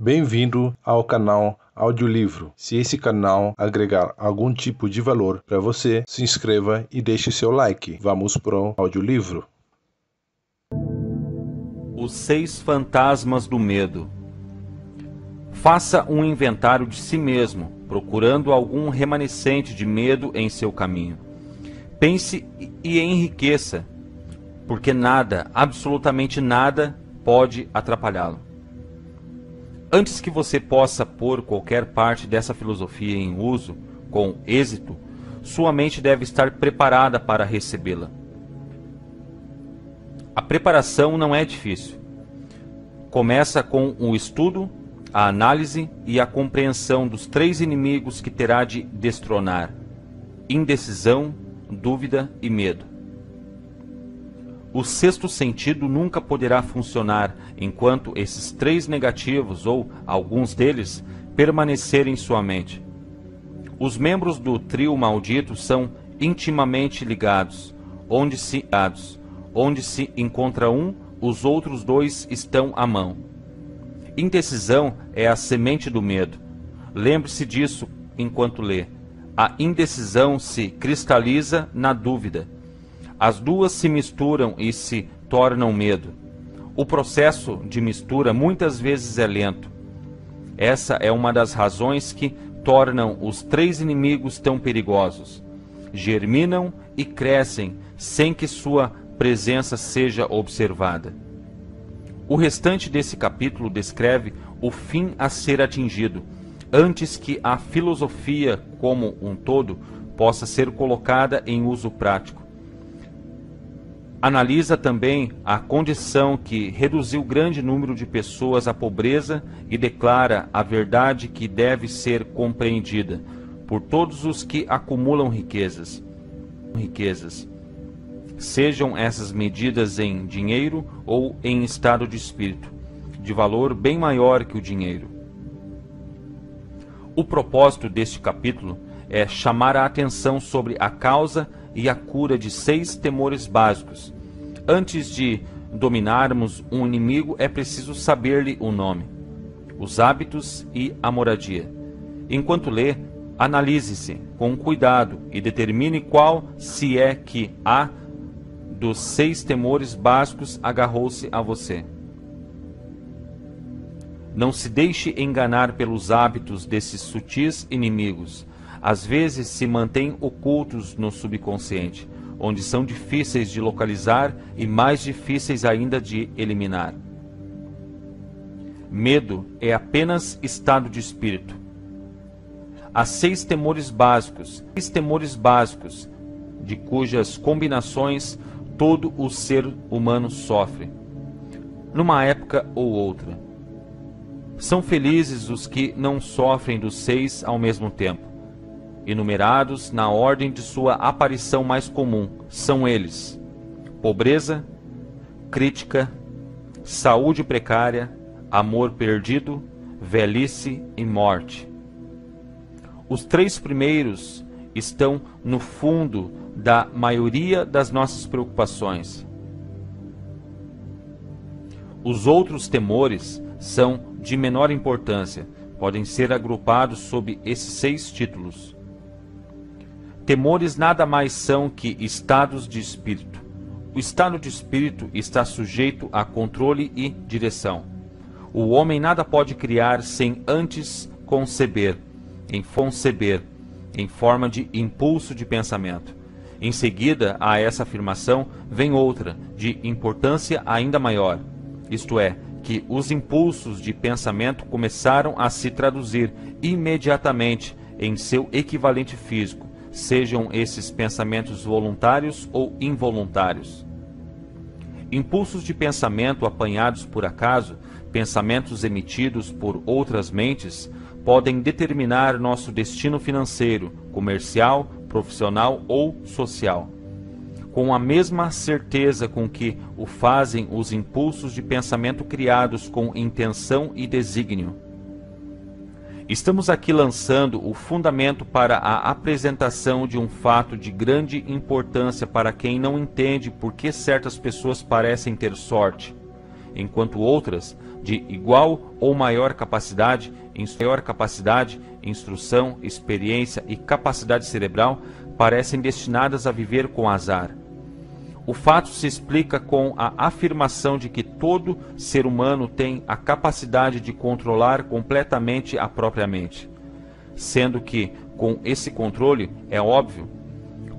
Bem-vindo ao canal Audiolivro. Se esse canal agregar algum tipo de valor para você, se inscreva e deixe seu like. Vamos pro audiolivro. Os 6 fantasmas do medo. Faça um inventário de si mesmo, procurando algum remanescente de medo em seu caminho. Pense e enriqueça, porque nada, absolutamente nada, pode atrapalhá-lo. Antes que você possa pôr qualquer parte dessa filosofia em uso com êxito, sua mente deve estar preparada para recebê-la. A preparação não é difícil. Começa com o estudo, a análise e a compreensão dos 3 inimigos que terá de destronar: indecisão, dúvida e medo. O 6º sentido nunca poderá funcionar enquanto esses 3 negativos, ou alguns deles, permanecerem em sua mente. Os membros do trio maldito são intimamente ligados. Onde se encontra um, os outros 2 estão à mão. Indecisão é a semente do medo. Lembre-se disso enquanto lê. A indecisão se cristaliza na dúvida. As duas se misturam e se tornam medo. O processo de mistura muitas vezes é lento. Essa é uma das razões que tornam os 3 inimigos tão perigosos. Germinam e crescem sem que sua presença seja observada. O restante desse capítulo descreve o fim a ser atingido, antes que a filosofia como um todo possa ser colocada em uso prático. Analisa também a condição que reduziu grande número de pessoas à pobreza e declara a verdade que deve ser compreendida por todos os que acumulam riquezas. Sejam essas medidas em dinheiro ou em estado de espírito, de valor bem maior que o dinheiro. O propósito deste capítulo é chamar a atenção sobre a causa e a cura de 6 temores básicos. Antes de dominarmos um inimigo, é preciso saber-lhe o nome, os hábitos e a moradia. Enquanto lê, analise-se com cuidado e determine qual, se é que há, dos 6 temores básicos agarrou-se a você. Não se deixe enganar pelos hábitos desses sutis inimigos. Às vezes se mantêm ocultos no subconsciente, onde são difíceis de localizar e mais difíceis ainda de eliminar. Medo é apenas estado de espírito. Há 6 temores básicos, de cujas combinações todo o ser humano sofre, numa época ou outra. São felizes os que não sofrem dos 6 ao mesmo tempo. Enumerados na ordem de sua aparição mais comum, são eles: pobreza, crítica, saúde precária, amor perdido, velhice e morte. Os 3 primeiros estão no fundo da maioria das nossas preocupações. Os outros temores são de menor importância, podem ser agrupados sob esses 6 títulos. Temores nada mais são que estados de espírito. O estado de espírito está sujeito a controle e direção. O homem nada pode criar sem antes conceber, em forma de impulso de pensamento. Em seguida a essa afirmação vem outra, de importância ainda maior, isto é, que os impulsos de pensamento começaram a se traduzir imediatamente em seu equivalente físico, sejam esses pensamentos voluntários ou involuntários. Impulsos de pensamento apanhados por acaso, pensamentos emitidos por outras mentes, podem determinar nosso destino financeiro, comercial, profissional ou social. Com a mesma certeza com que o fazem os impulsos de pensamento criados com intenção e desígnio. Estamos aqui lançando o fundamento para a apresentação de um fato de grande importância para quem não entende por que certas pessoas parecem ter sorte, enquanto outras, de igual ou maior capacidade, instrução, experiência e capacidade cerebral, parecem destinadas a viver com azar. O fato se explica com a afirmação de que todo ser humano tem a capacidade de controlar completamente a própria mente, sendo que, com esse controle, é óbvio,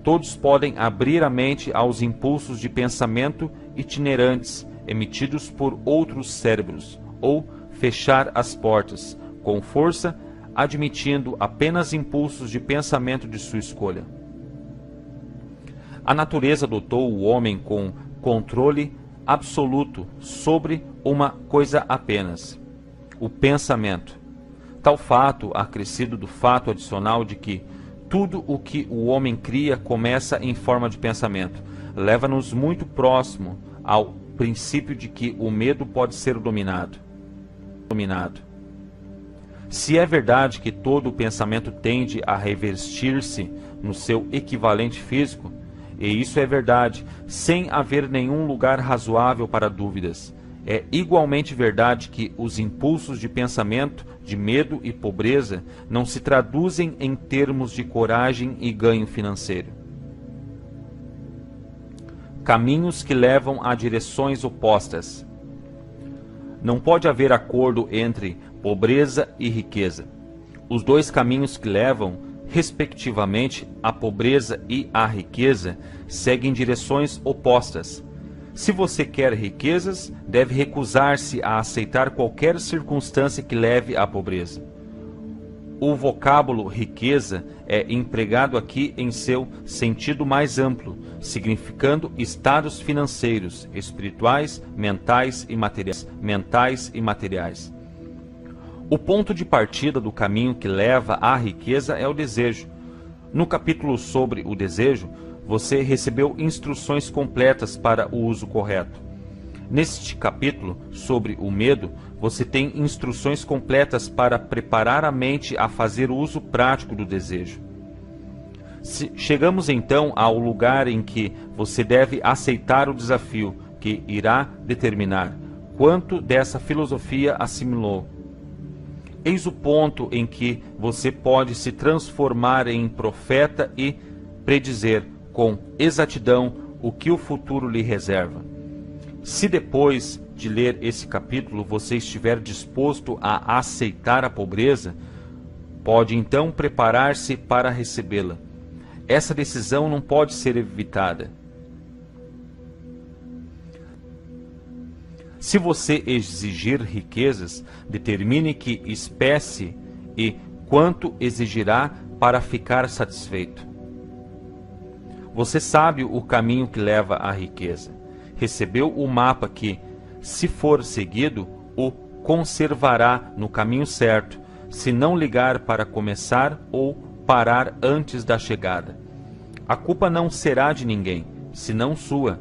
todos podem abrir a mente aos impulsos de pensamento itinerantes emitidos por outros cérebros, ou fechar as portas, com força, admitindo apenas impulsos de pensamento de sua escolha. A natureza dotou o homem com controle absoluto sobre uma coisa apenas: o pensamento. Tal fato, acrescido do fato adicional de que tudo o que o homem cria começa em forma de pensamento, leva-nos muito próximo ao princípio de que o medo pode ser dominado. Se é verdade que todo o pensamento tende a revestir-se no seu equivalente físico, e isso é verdade, sem haver nenhum lugar razoável para dúvidas, é igualmente verdade que os impulsos de pensamento, de medo e pobreza não se traduzem em termos de coragem e ganho financeiro. Caminhos que levam a direções opostas. Não pode haver acordo entre pobreza e riqueza. Os dois caminhos que levam, respectivamente, à pobreza e à riqueza, seguem direções opostas. Se você quer riquezas, deve recusar-se a aceitar qualquer circunstância que leve à pobreza. O vocábulo riqueza é empregado aqui em seu sentido mais amplo, significando estados financeiros, espirituais, mentais e materiais. O ponto de partida do caminho que leva à riqueza é o desejo. No capítulo sobre o desejo, você recebeu instruções completas para o uso correto. Neste capítulo sobre o medo, você tem instruções completas para preparar a mente a fazer uso prático do desejo. Chegamos então ao lugar em que você deve aceitar o desafio que irá determinar quanto dessa filosofia assimilou. Eis o ponto em que você pode se transformar em profeta e predizer com exatidão o que o futuro lhe reserva. Se depois de ler esse capítulo você estiver disposto a aceitar a pobreza, pode então preparar-se para recebê-la. Essa decisão não pode ser evitada. Se você exigir riquezas, determine que espécie e quanto exigirá para ficar satisfeito. Você sabe o caminho que leva à riqueza. Recebeu o mapa que, se for seguido, o conservará no caminho certo, se não ligar para começar ou parar antes da chegada. A culpa não será de ninguém, senão sua.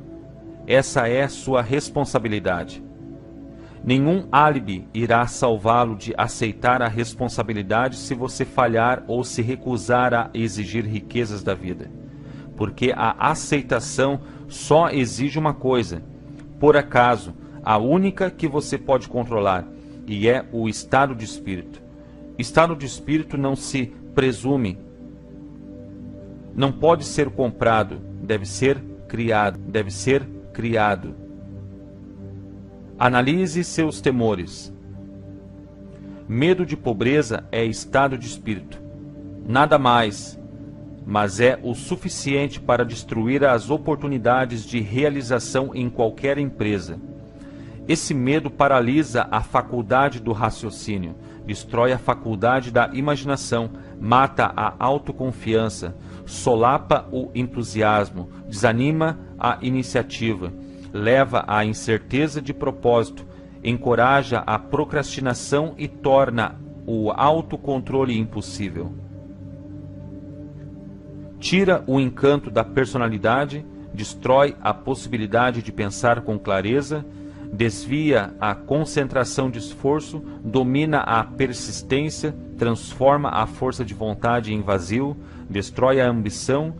Essa é sua responsabilidade. Nenhum álibi irá salvá-lo de aceitar a responsabilidade se você falhar ou se recusar a exigir riquezas da vida. Porque a aceitação só exige uma coisa, por acaso, a única que você pode controlar, e é o estado de espírito. Estado de espírito não se presume, não pode ser comprado, deve ser criado. Analise seus temores. Medo de pobreza é estado de espírito. Nada mais, mas é o suficiente para destruir as oportunidades de realização em qualquer empresa. Esse medo paralisa a faculdade do raciocínio, destrói a faculdade da imaginação, mata a autoconfiança, solapa o entusiasmo, desanima a iniciativa, leva à incerteza de propósito, encoraja a procrastinação e torna o autocontrole impossível. Tira o encanto da personalidade, destrói a possibilidade de pensar com clareza, desvia a concentração de esforço, domina a persistência, transforma a força de vontade em vazio, destrói a ambição,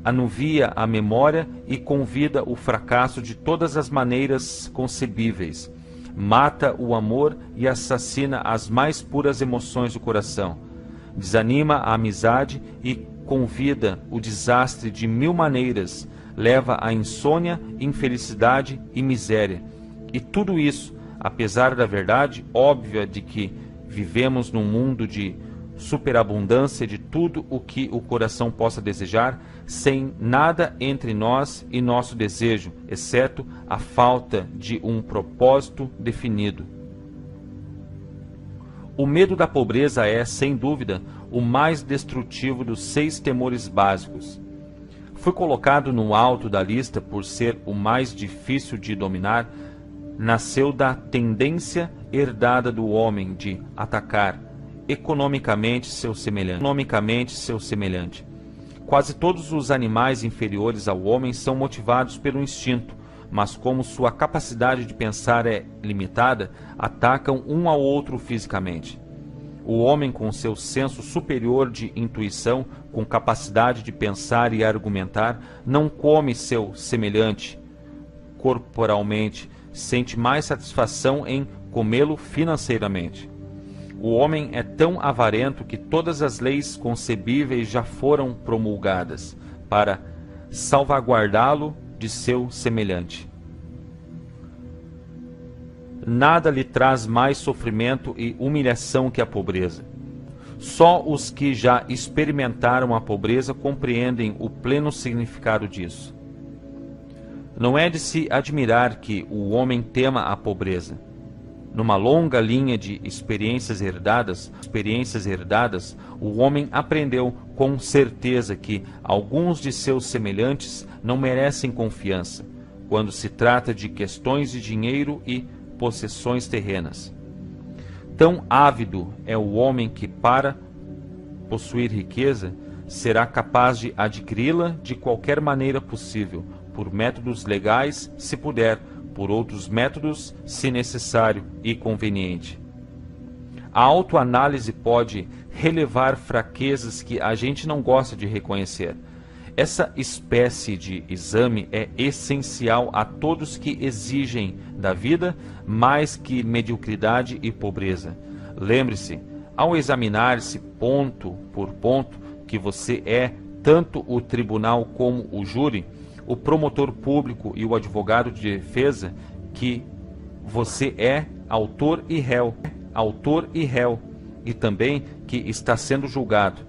anuvia a memória e convida o fracasso de todas as maneiras concebíveis. Mata o amor e assassina as mais puras emoções do coração. Desanima a amizade e convida o desastre de mil maneiras. Leva a insônia, infelicidade e miséria. E tudo isso, apesar da verdade óbvia de que vivemos num mundo de superabundância de tudo o que o coração possa desejar, sem nada entre nós e nosso desejo, exceto a falta de um propósito definido. O medo da pobreza é, sem dúvida, o mais destrutivo dos 6 temores básicos. Foi colocado no alto da lista por ser o mais difícil de dominar. Nasceu da tendência herdada do homem de atacar economicamente seu semelhante. Quase todos os animais inferiores ao homem são motivados pelo instinto, mas como sua capacidade de pensar é limitada, atacam um ao outro fisicamente. O homem, com seu senso superior de intuição, com capacidade de pensar e argumentar, não come seu semelhante corporalmente, sente mais satisfação em comê-lo financeiramente. O homem é tão avarento que todas as leis concebíveis já foram promulgadas para salvaguardá-lo de seu semelhante. Nada lhe traz mais sofrimento e humilhação que a pobreza. Só os que já experimentaram a pobreza compreendem o pleno significado disso. Não é de se admirar que o homem tema a pobreza. Numa longa linha de experiências herdadas, o homem aprendeu com certeza que alguns de seus semelhantes não merecem confiança, quando se trata de questões de dinheiro e possessões terrenas. Tão ávido é o homem que, para possuir riqueza, será capaz de adquiri-la de qualquer maneira possível, por métodos legais, se puder, por outros métodos, se necessário e conveniente. A autoanálise pode relevar fraquezas que a gente não gosta de reconhecer. Essa espécie de exame é essencial a todos que exigem da vida mais que mediocridade e pobreza. Lembre-se, ao examinar-se ponto por ponto, que você é tanto o tribunal como o júri, o promotor público e o advogado de defesa, que você é autor e réu, e também que está sendo julgado.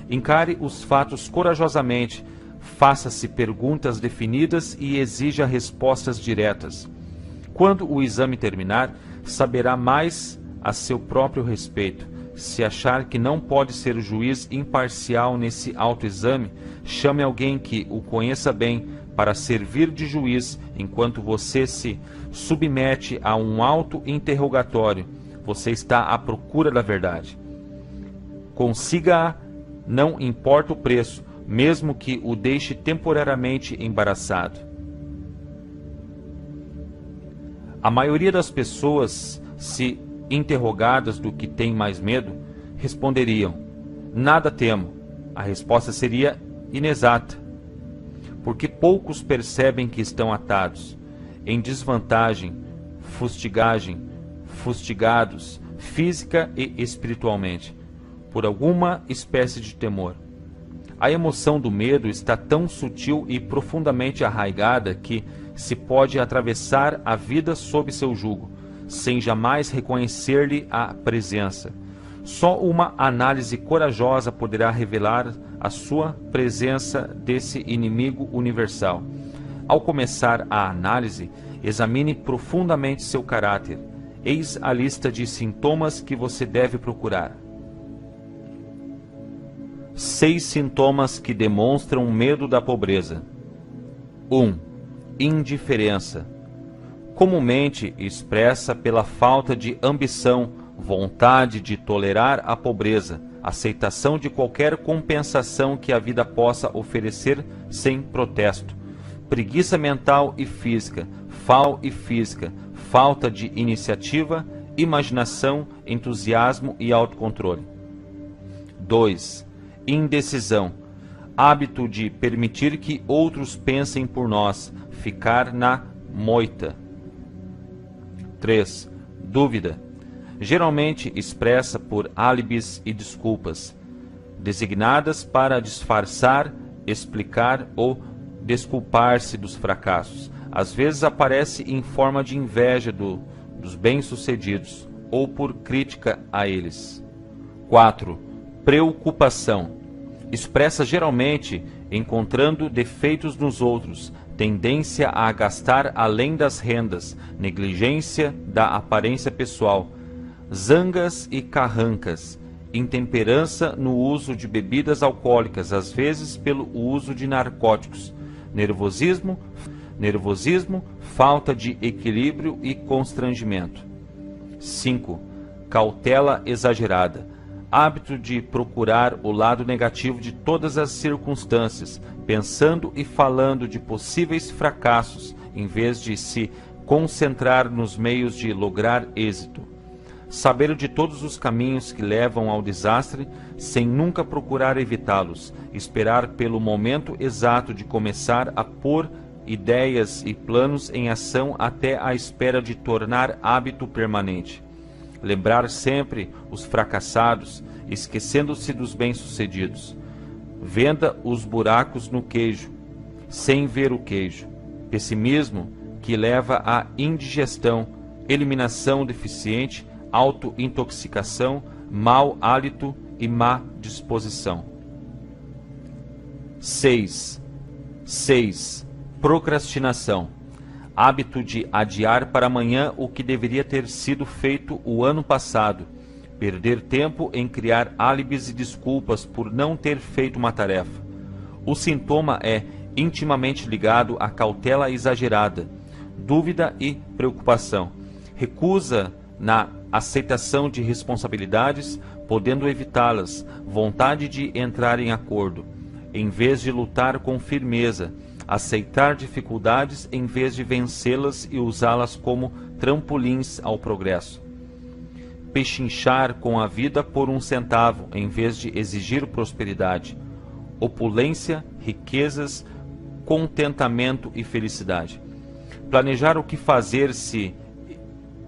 Encare os fatos corajosamente, faça-se perguntas definidas e exija respostas diretas. Quando o exame terminar, saberá mais a seu próprio respeito. Se achar que não pode ser o juiz imparcial nesse autoexame, chame alguém que o conheça bem para servir de juiz enquanto você se submete a um auto-interrogatório. Você está à procura da verdade. Consiga-a, não importa o preço, mesmo que o deixe temporariamente embaraçado. A maioria das pessoas, se interrogadas do que tem mais medo, responderiam: nada temo. A resposta seria inexata, porque poucos percebem que estão atados, em desvantagem, fustigados, física e espiritualmente, por alguma espécie de temor. A emoção do medo está tão sutil e profundamente arraigada que se pode atravessar a vida sob seu jugo, sem jamais reconhecer-lhe a presença. Só uma análise corajosa poderá revelar a sua presença desse inimigo universal. Ao começar a análise, examine profundamente seu caráter. Eis a lista de sintomas que você deve procurar. 6 sintomas que demonstram medo da pobreza. 1. Indiferença. Comumente expressa pela falta de ambição, vontade de tolerar a pobreza, aceitação de qualquer compensação que a vida possa oferecer sem protesto, preguiça mental e física, falta de iniciativa, imaginação, entusiasmo e autocontrole. 2. Indecisão. hábito de permitir que outros pensem por nós, ficar na moita. 3. Dúvida, geralmente expressa por álibis e desculpas, designadas para disfarçar, explicar ou desculpar-se dos fracassos. Às vezes aparece em forma de inveja dos bem-sucedidos ou por crítica a eles. 4. Preocupação, expressa geralmente encontrando defeitos nos outros, tendência a gastar além das rendas, negligência da aparência pessoal, zangas e carrancas, intemperança no uso de bebidas alcoólicas, às vezes pelo uso de narcóticos, nervosismo, falta de equilíbrio e constrangimento. 5. Cautela exagerada, hábito de procurar o lado negativo de todas as circunstâncias, pensando e falando de possíveis fracassos, em vez de se concentrar nos meios de lograr êxito. Saber de todos os caminhos que levam ao desastre, sem nunca procurar evitá-los, esperar pelo momento exato de começar a pôr ideias e planos em ação até a espera de tornar hábito permanente. Lembrar sempre os fracassados, esquecendo-se dos bem-sucedidos. Venda os buracos no queijo, sem ver o queijo. Pessimismo que leva à indigestão, eliminação deficiente, auto-intoxicação, mau hálito e má disposição. 6. Procrastinação, hábito de adiar para amanhã o que deveria ter sido feito o ano passado, perder tempo em criar álibis e desculpas por não ter feito uma tarefa. O sintoma é intimamente ligado à cautela exagerada, dúvida e preocupação, recusa na aceitação de responsabilidades, podendo evitá-las, vontade de entrar em acordo, em vez de lutar com firmeza, aceitar dificuldades em vez de vencê-las e usá-las como trampolins ao progresso. Pechinchar com a vida por um centavo em vez de exigir prosperidade, opulência, riquezas, contentamento e felicidade. Planejar o que fazer se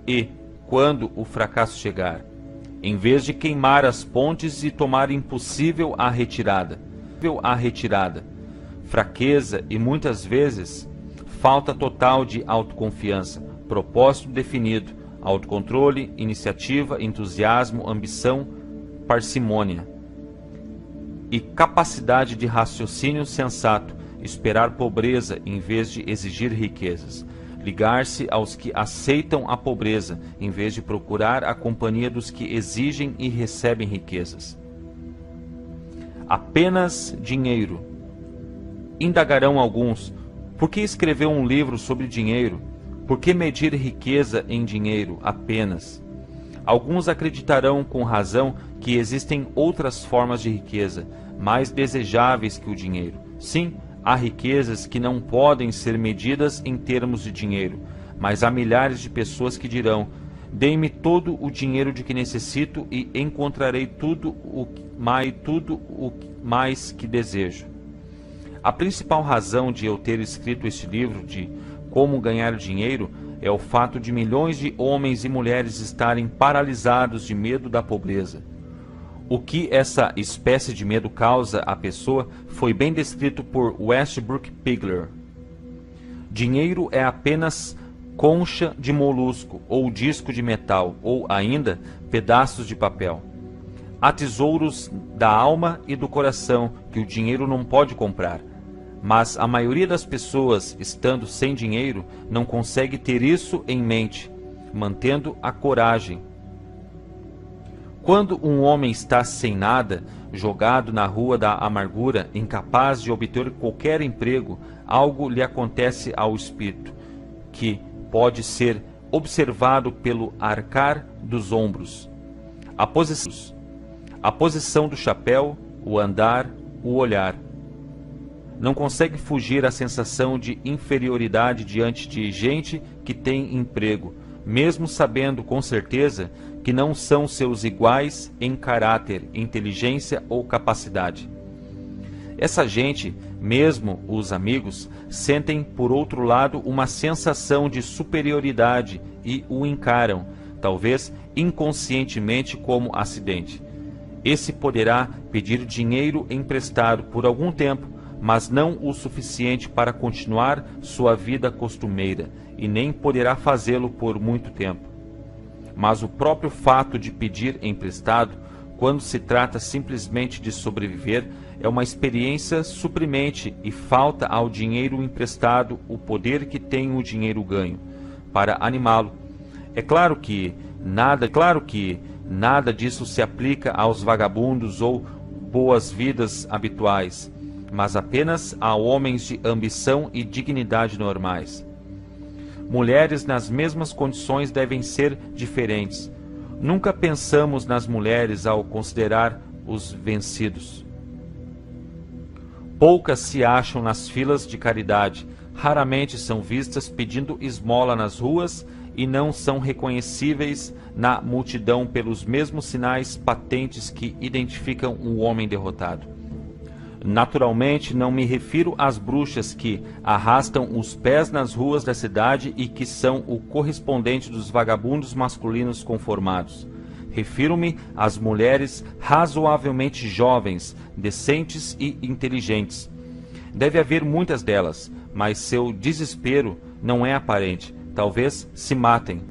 e quando o fracasso chegar, em vez de queimar as pontes e tomar impossível a retirada. Fraqueza e, muitas vezes, falta total de autoconfiança, propósito definido, autocontrole, iniciativa, entusiasmo, ambição, parcimônia e capacidade de raciocínio sensato, esperar pobreza em vez de exigir riquezas, ligar-se aos que aceitam a pobreza em vez de procurar a companhia dos que exigem e recebem riquezas. Apenas dinheiro. Indagarão alguns: por que escrever um livro sobre dinheiro? Por que medir riqueza em dinheiro apenas? Alguns acreditarão com razão que existem outras formas de riqueza, mais desejáveis que o dinheiro. Sim, há riquezas que não podem ser medidas em termos de dinheiro, mas há milhares de pessoas que dirão: dê-me todo o dinheiro de que necessito e encontrarei tudo o mais que desejo. A principal razão de eu ter escrito este livro de Como Ganhar Dinheiro é o fato de milhões de homens e mulheres estarem paralisados de medo da pobreza. O que essa espécie de medo causa à pessoa foi bem descrito por Westbrook Pigler. Dinheiro é apenas concha de molusco ou disco de metal, ou ainda pedaços de papel. Há tesouros da alma e do coração que o dinheiro não pode comprar, mas a maioria das pessoas, estando sem dinheiro, não consegue ter isso em mente, mantendo a coragem. Quando um homem está sem nada, jogado na rua da amargura, incapaz de obter qualquer emprego, algo lhe acontece ao espírito, que pode ser observado pelo arcar dos ombros, a posição do chapéu, o andar, o olhar. Não consegue fugir à sensação de inferioridade diante de gente que tem emprego, mesmo sabendo com certeza que não são seus iguais em caráter, inteligência ou capacidade. Essa gente, mesmo os amigos, sentem por outro lado uma sensação de superioridade e o encaram, talvez inconscientemente, como acidente. Esse poderá pedir dinheiro emprestado por algum tempo, mas não o suficiente para continuar sua vida costumeira, e nem poderá fazê-lo por muito tempo. Mas o próprio fato de pedir emprestado, quando se trata simplesmente de sobreviver, é uma experiência suprimente, e falta ao dinheiro emprestado o poder que tem o dinheiro ganho, para animá-lo. É claro que nada disso se aplica aos vagabundos ou boas-vidas habituais, mas apenas a homens de ambição e dignidade normais. Mulheres nas mesmas condições devem ser diferentes. Nunca pensamos nas mulheres ao considerar os vencidos. Poucas se acham nas filas de caridade, raramente são vistas pedindo esmola nas ruas e não são reconhecíveis na multidão pelos mesmos sinais patentes que identificam o homem derrotado. Naturalmente, não me refiro às bruxas que arrastam os pés nas ruas da cidade e que são o correspondente dos vagabundos masculinos conformados. Refiro-me às mulheres razoavelmente jovens, decentes e inteligentes. Deve haver muitas delas, mas seu desespero não é aparente. Talvez se matem.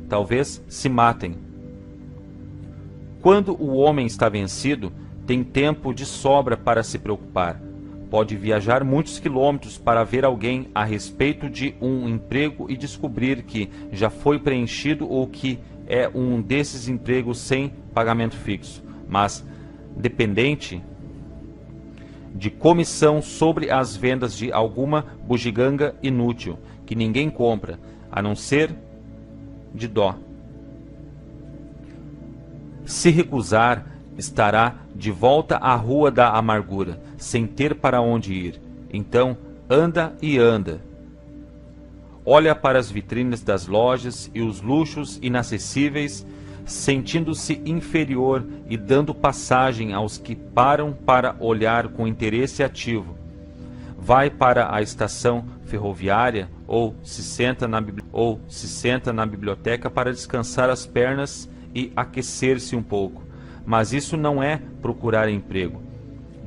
Quando o homem está vencido, tem tempo de sobra para se preocupar. Pode viajar muitos quilômetros para ver alguém a respeito de um emprego e descobrir que já foi preenchido ou que é um desses empregos sem pagamento fixo, mas dependente de comissão sobre as vendas de alguma bugiganga inútil, que ninguém compra, a não ser de dó. Se recusar, estará de volta à rua da amargura, sem ter para onde ir. Então, anda e anda. Olha para as vitrines das lojas e os luxos inacessíveis, sentindo-se inferior e dando passagem aos que param para olhar com interesse ativo. Vai para a estação ferroviária ou se senta na biblioteca para descansar as pernas e aquecer-se um pouco. Mas isso não é procurar emprego,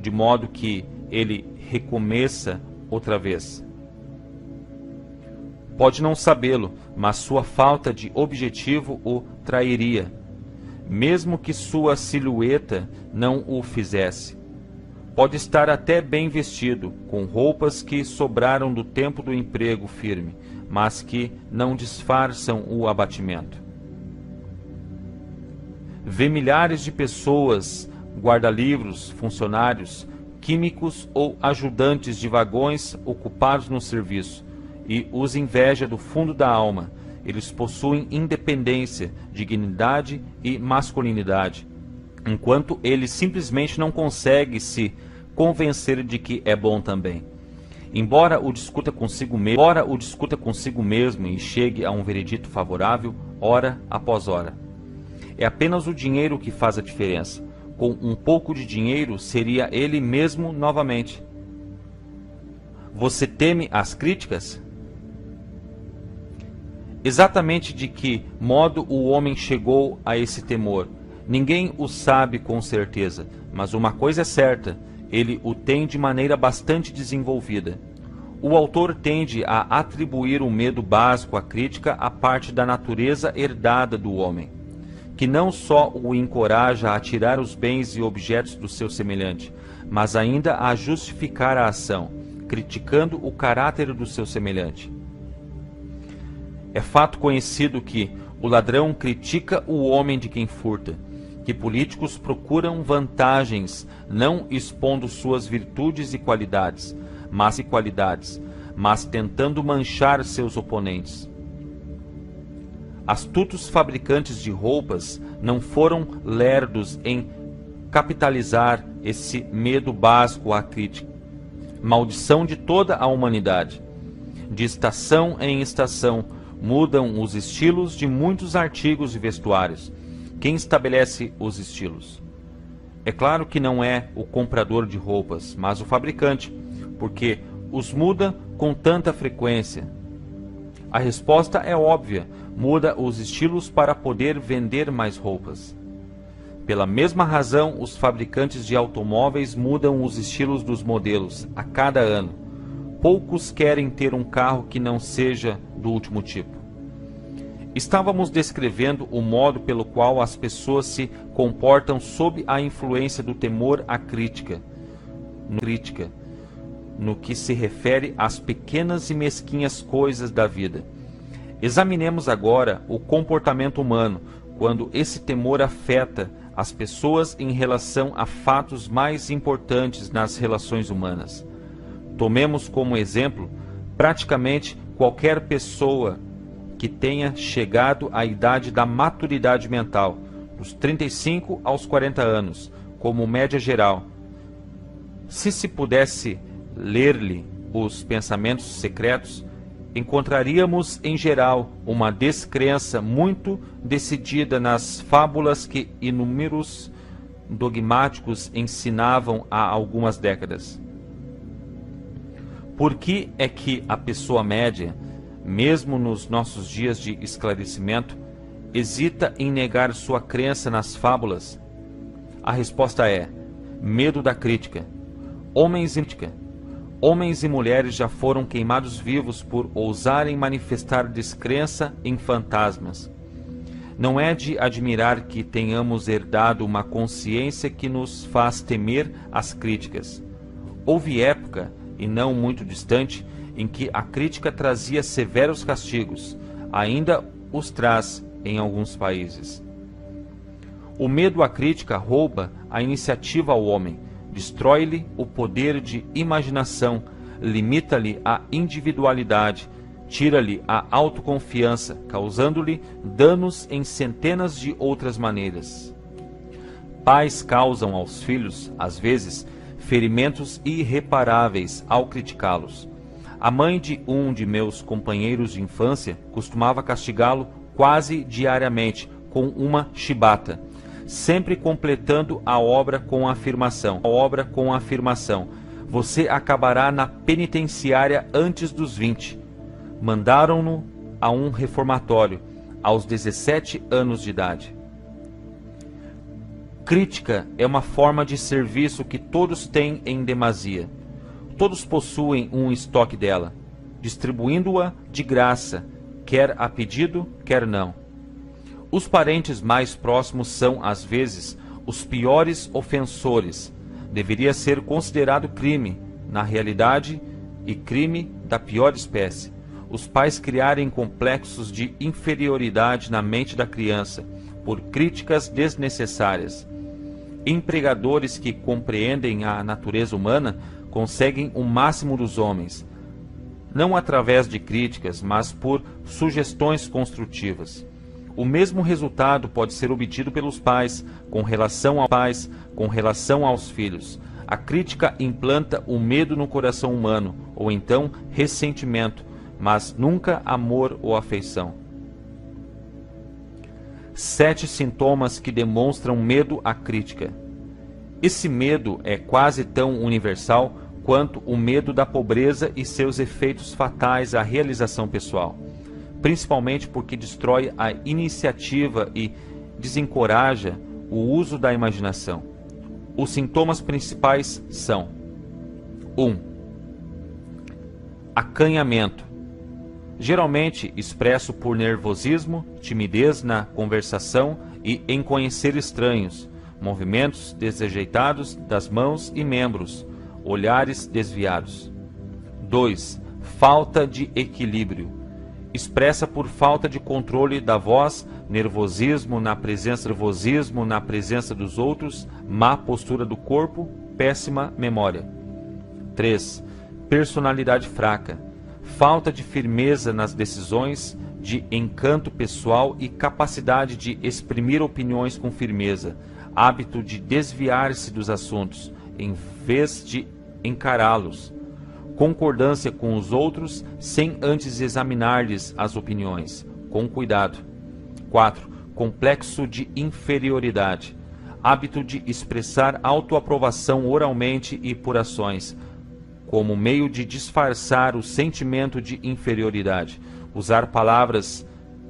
de modo que ele recomeça outra vez. Pode não sabê-lo, mas sua falta de objetivo o trairia, mesmo que sua silhueta não o fizesse. Pode estar até bem vestido, com roupas que sobraram do tempo do emprego firme, mas que não disfarçam o abatimento. Vê milhares de pessoas, guarda-livros, funcionários, químicos ou ajudantes de vagões ocupados no serviço, e os inveja do fundo da alma. Eles possuem independência, dignidade e masculinidade, enquanto ele simplesmente não consegue se convencer de que é bom também. Embora o discuta consigo mesmo e chegue a um veredito favorável, hora após hora. É apenas o dinheiro que faz a diferença. Com um pouco de dinheiro, seria ele mesmo novamente. Você teme as críticas? Exatamente de que modo o homem chegou a esse temor, ninguém o sabe com certeza, mas uma coisa é certa, ele o tem de maneira bastante desenvolvida. O autor tende a atribuir o medo básico à crítica à parte da natureza herdada do homem, que não só o encoraja a tirar os bens e objetos do seu semelhante, mas ainda a justificar a ação, criticando o caráter do seu semelhante. É fato conhecido que o ladrão critica o homem de quem furta, que políticos procuram vantagens, não expondo suas virtudes e qualidades, mas tentando manchar seus oponentes. Astutos fabricantes de roupas não foram lerdos em capitalizar esse medo básico à crítica. Maldição de toda a humanidade. De estação em estação, mudam os estilos de muitos artigos e vestuários. Quem estabelece os estilos? É claro que não é o comprador de roupas, mas o fabricante, porque os muda com tanta frequência. A resposta é óbvia: muda os estilos para poder vender mais roupas. Pela mesma razão, os fabricantes de automóveis mudam os estilos dos modelos a cada ano. Poucos querem ter um carro que não seja do último tipo. Estávamos descrevendo o modo pelo qual as pessoas se comportam sob a influência do temor à crítica, no que se refere às pequenas e mesquinhas coisas da vida. Examinemos agora o comportamento humano quando esse temor afeta as pessoas em relação a fatos mais importantes nas relações humanas. Tomemos como exemplo praticamente qualquer pessoa que tenha chegado à idade da maturidade mental, dos 35 aos 40 anos, como média geral. Se pudesse ler-lhe os pensamentos secretos, encontraríamos em geral uma descrença muito decidida nas fábulas que inúmeros dogmáticos ensinavam há algumas décadas. Por que é que a pessoa média, mesmo nos nossos dias de esclarecimento, hesita em negar sua crença nas fábulas? A resposta é: medo da crítica. Homens e mulheres já foram queimados vivos por ousarem manifestar descrença em fantasmas. Não é de admirar que tenhamos herdado uma consciência que nos faz temer as críticas. Houve época, e não muito distante, em que a crítica trazia severos castigos. Ainda os traz em alguns países. O medo à crítica rouba a iniciativa ao homem, destrói-lhe o poder de imaginação, limita-lhe a individualidade, tira-lhe a autoconfiança, causando-lhe danos em centenas de outras maneiras. Pais causam aos filhos, às vezes, ferimentos irreparáveis ao criticá-los. A mãe de um de meus companheiros de infância costumava castigá-lo quase diariamente com uma chibata, sempre completando a obra com a afirmação: você acabará na penitenciária antes dos 20. Mandaram-no a um reformatório aos 17 anos de idade. Crítica é uma forma de serviço que todos têm em demasia. Todos possuem um estoque dela, distribuindo-a de graça, quer a pedido, quer não. Os parentes mais próximos são, às vezes, os piores ofensores. Deveria ser considerado crime, na realidade, e crime da pior espécie. Os pais criarem complexos de inferioridade na mente da criança, por críticas desnecessárias. Empregadores que compreendem a natureza humana conseguem o máximo dos homens, não através de críticas, mas por sugestões construtivas. O mesmo resultado pode ser obtido pelos pais, com relação aos filhos. A crítica implanta o medo no coração humano, ou então ressentimento, mas nunca amor ou afeição. 7 sintomas que demonstram medo à crítica. Esse medo é quase tão universal quanto o medo da pobreza e seus efeitos fatais à realização pessoal, principalmente porque destrói a iniciativa e desencoraja o uso da imaginação. Os sintomas principais são: 1. Acanhamento, geralmente expresso por nervosismo, timidez na conversação e em conhecer estranhos, movimentos desajeitados das mãos e membros, olhares desviados. 2. Falta de equilíbrio, expressa por falta de controle da voz, nervosismo na presença dos outros, má postura do corpo, péssima memória. 3. Personalidade fraca, falta de firmeza nas decisões, de encanto pessoal e capacidade de exprimir opiniões com firmeza, hábito de desviar-se dos assuntos, em vez de encará-los, concordância com os outros sem antes examinar-lhes as opiniões, com cuidado. 4. Complexo de inferioridade, Hábito de expressar autoaprovação oralmente e por ações, como meio de disfarçar o sentimento de inferioridade. Usar palavras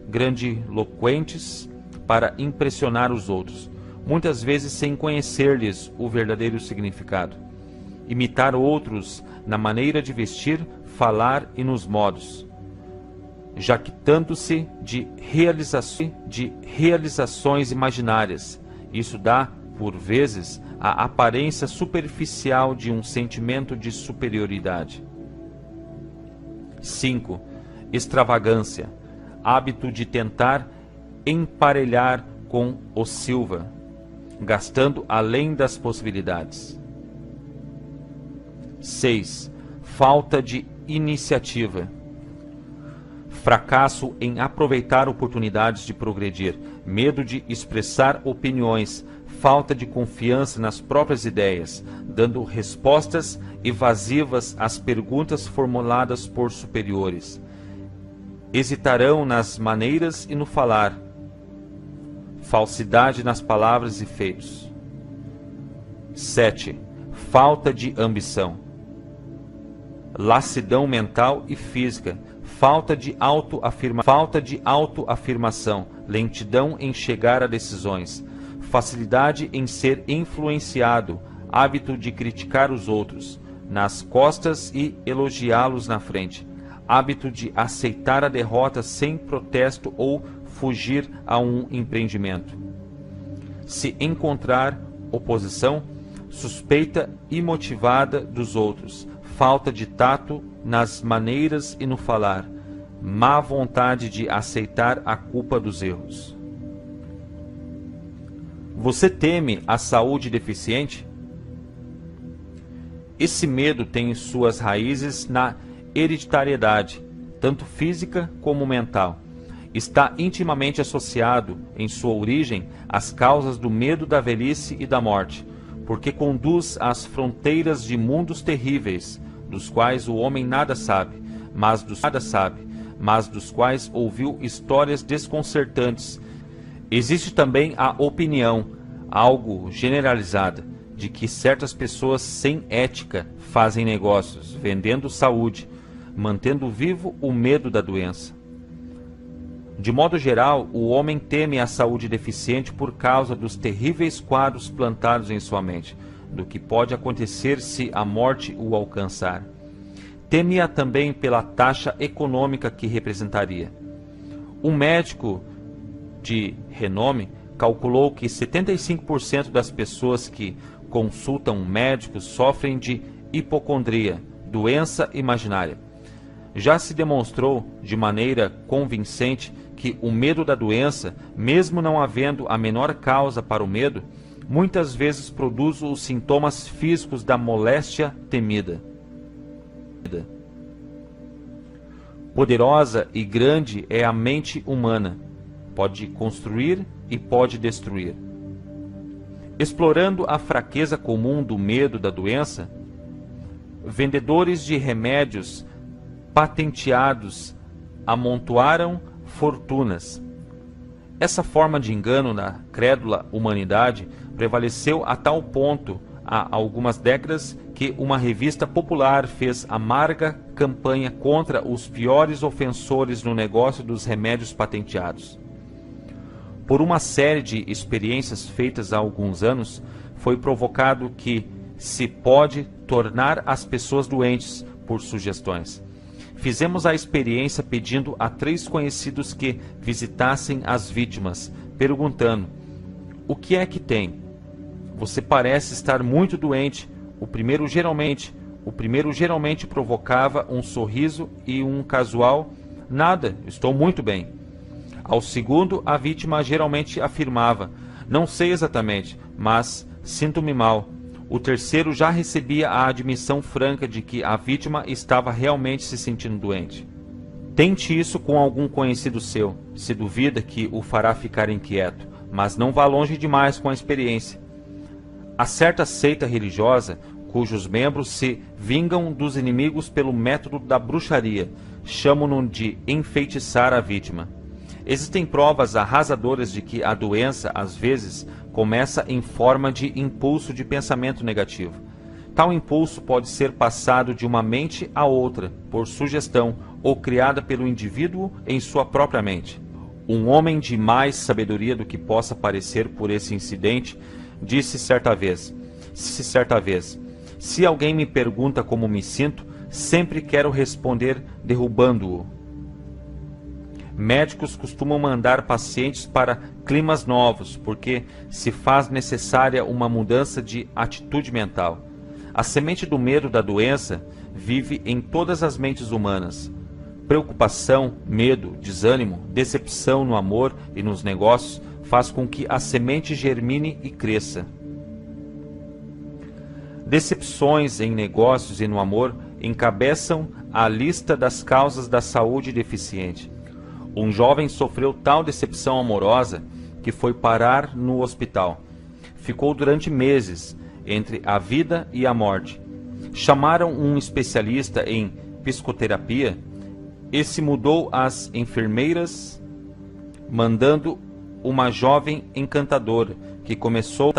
grandiloquentes para impressionar os outros, muitas vezes sem conhecer-lhes o verdadeiro significado. Imitar outros na maneira de vestir, falar e nos modos, jactando-se de realizações imaginárias. Isso dá, por vezes, a aparência superficial de um sentimento de superioridade. 5. Extravagância. Hábito de tentar emparelhar com o Silva, gastando além das possibilidades. 6. Falta de iniciativa. Fracasso em aproveitar oportunidades de progredir, medo de expressar opiniões, falta de confiança nas próprias ideias, dando respostas evasivas às perguntas formuladas por superiores. Hesitarão nas maneiras e no falar, falsidade nas palavras e feitos. 7. Falta de ambição. Lassidão mental e física, falta de autoafirmação, lentidão em chegar a decisões, facilidade em ser influenciado, hábito de criticar os outros nas costas e elogiá-los na frente, hábito de aceitar a derrota sem protesto ou fugir a um empreendimento. Se encontrar oposição, suspeita imotivada dos outros, falta de tato nas maneiras e no falar, má vontade de aceitar a culpa dos erros. Você teme a saúde deficiente? Esse medo tem suas raízes na hereditariedade, tanto física como mental. Está intimamente associado, em sua origem, às causas do medo da velhice e da morte, porque conduz às fronteiras de mundos terríveis, dos quais o homem nada sabe, mas dos quais ouviu histórias desconcertantes. Existe também a opinião, algo generalizada, de que certas pessoas sem ética fazem negócios, vendendo saúde, mantendo vivo o medo da doença. De modo geral, o homem teme a saúde deficiente por causa dos terríveis quadros plantados em sua mente, do que pode acontecer se a morte o alcançar. Teme-a também pela taxa econômica que representaria. Um médico de renome calculou que 75% das pessoas que consultam médicos sofrem de hipocondria, doença imaginária. Já se demonstrou de maneira convincente que o medo da doença, mesmo não havendo a menor causa para o medo, muitas vezes produz os sintomas físicos da moléstia temida. Poderosa e grande é a mente humana. Pode construir e pode destruir. Explorando a fraqueza comum do medo da doença, vendedores de remédios patenteados amontoaram fortunas. Essa forma de engano na crédula humanidade prevaleceu a tal ponto há algumas décadas que uma revista popular fez amarga campanha contra os piores ofensores no negócio dos remédios patenteados. Por uma série de experiências feitas há alguns anos, foi provocado que se pode tornar as pessoas doentes por sugestões. Fizemos a experiência pedindo a 3 conhecidos que visitassem as vítimas, perguntando: o que é que tem? Você parece estar muito doente. O primeiro geralmente provocava um sorriso e um casual: nada, estou muito bem. Ao segundo, a vítima geralmente afirmava: não sei exatamente, mas sinto-me mal. O terceiro já recebia a admissão franca de que a vítima estava realmente se sentindo doente. Tente isso com algum conhecido seu, se duvida que o fará ficar inquieto, mas não vá longe demais com a experiência. Há certa seita religiosa cujos membros se vingam dos inimigos pelo método da bruxaria, chamam-no de enfeitiçar a vítima. Existem provas arrasadoras de que a doença, às vezes, começa em forma de impulso de pensamento negativo. Tal impulso pode ser passado de uma mente a outra, por sugestão, ou criada pelo indivíduo em sua própria mente. Um homem de mais sabedoria do que possa parecer por esse incidente, disse certa vez, se alguém me pergunta como me sinto, sempre quero responder derrubando-o. Médicos costumam mandar pacientes para climas novos, porque se faz necessária uma mudança de atitude mental. A semente do medo da doença vive em todas as mentes humanas. Preocupação, medo, desânimo, decepção no amor e nos negócios faz com que a semente germine e cresça. Decepções em negócios e no amor encabeçam a lista das causas da saúde deficiente. Um jovem sofreu tal decepção amorosa que foi parar no hospital. Ficou durante meses entre a vida e a morte. Chamaram um especialista em psicoterapia. Esse mudou as enfermeiras, mandando uma jovem encantadora que começou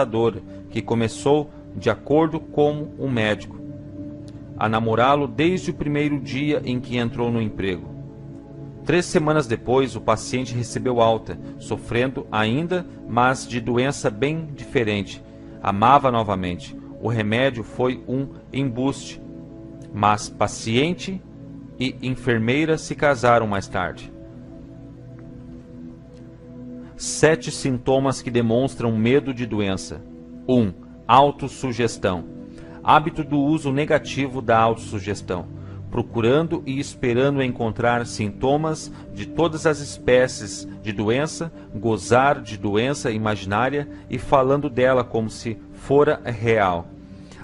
de acordo com um médico a namorá-lo desde o primeiro dia em que entrou no emprego. 3 semanas depois, o paciente recebeu alta, sofrendo ainda, mas de doença bem diferente. Amava novamente. O remédio foi um embuste, mas paciente e enfermeira se casaram mais tarde. 7 sintomas que demonstram medo de doença. 1. Autossugestão. Hábito do uso negativo da autossugestão, procurando e esperando encontrar sintomas de todas as espécies de doença, gozar de doença imaginária e falando dela como se fora real.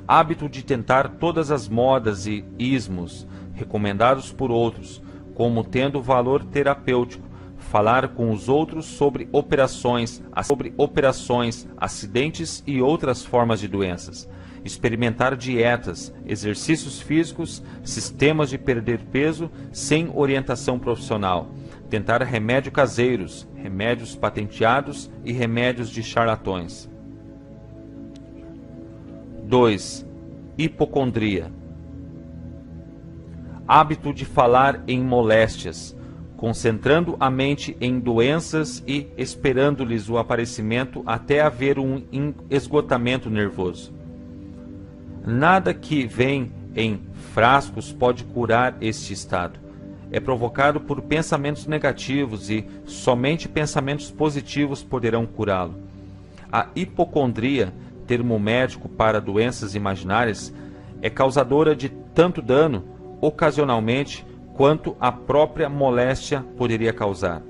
Hábito de tentar todas as modas e ismos recomendados por outros, como tendo valor terapêutico, falar com os outros sobre operações, acidentes e outras formas de doenças. Experimentar dietas, exercícios físicos, sistemas de perder peso sem orientação profissional. Tentar remédios caseiros, remédios patenteados e remédios de charlatões. 2. Hipocondria. Hábito de falar em moléstias, concentrando a mente em doenças e esperando-lhes o aparecimento até haver um esgotamento nervoso. Nada que vem em frascos pode curar este estado. É provocado por pensamentos negativos e somente pensamentos positivos poderão curá-lo. A hipocondria, termo médico para doenças imaginárias, é causadora de tanto dano, ocasionalmente, quanto a própria moléstia poderia causar.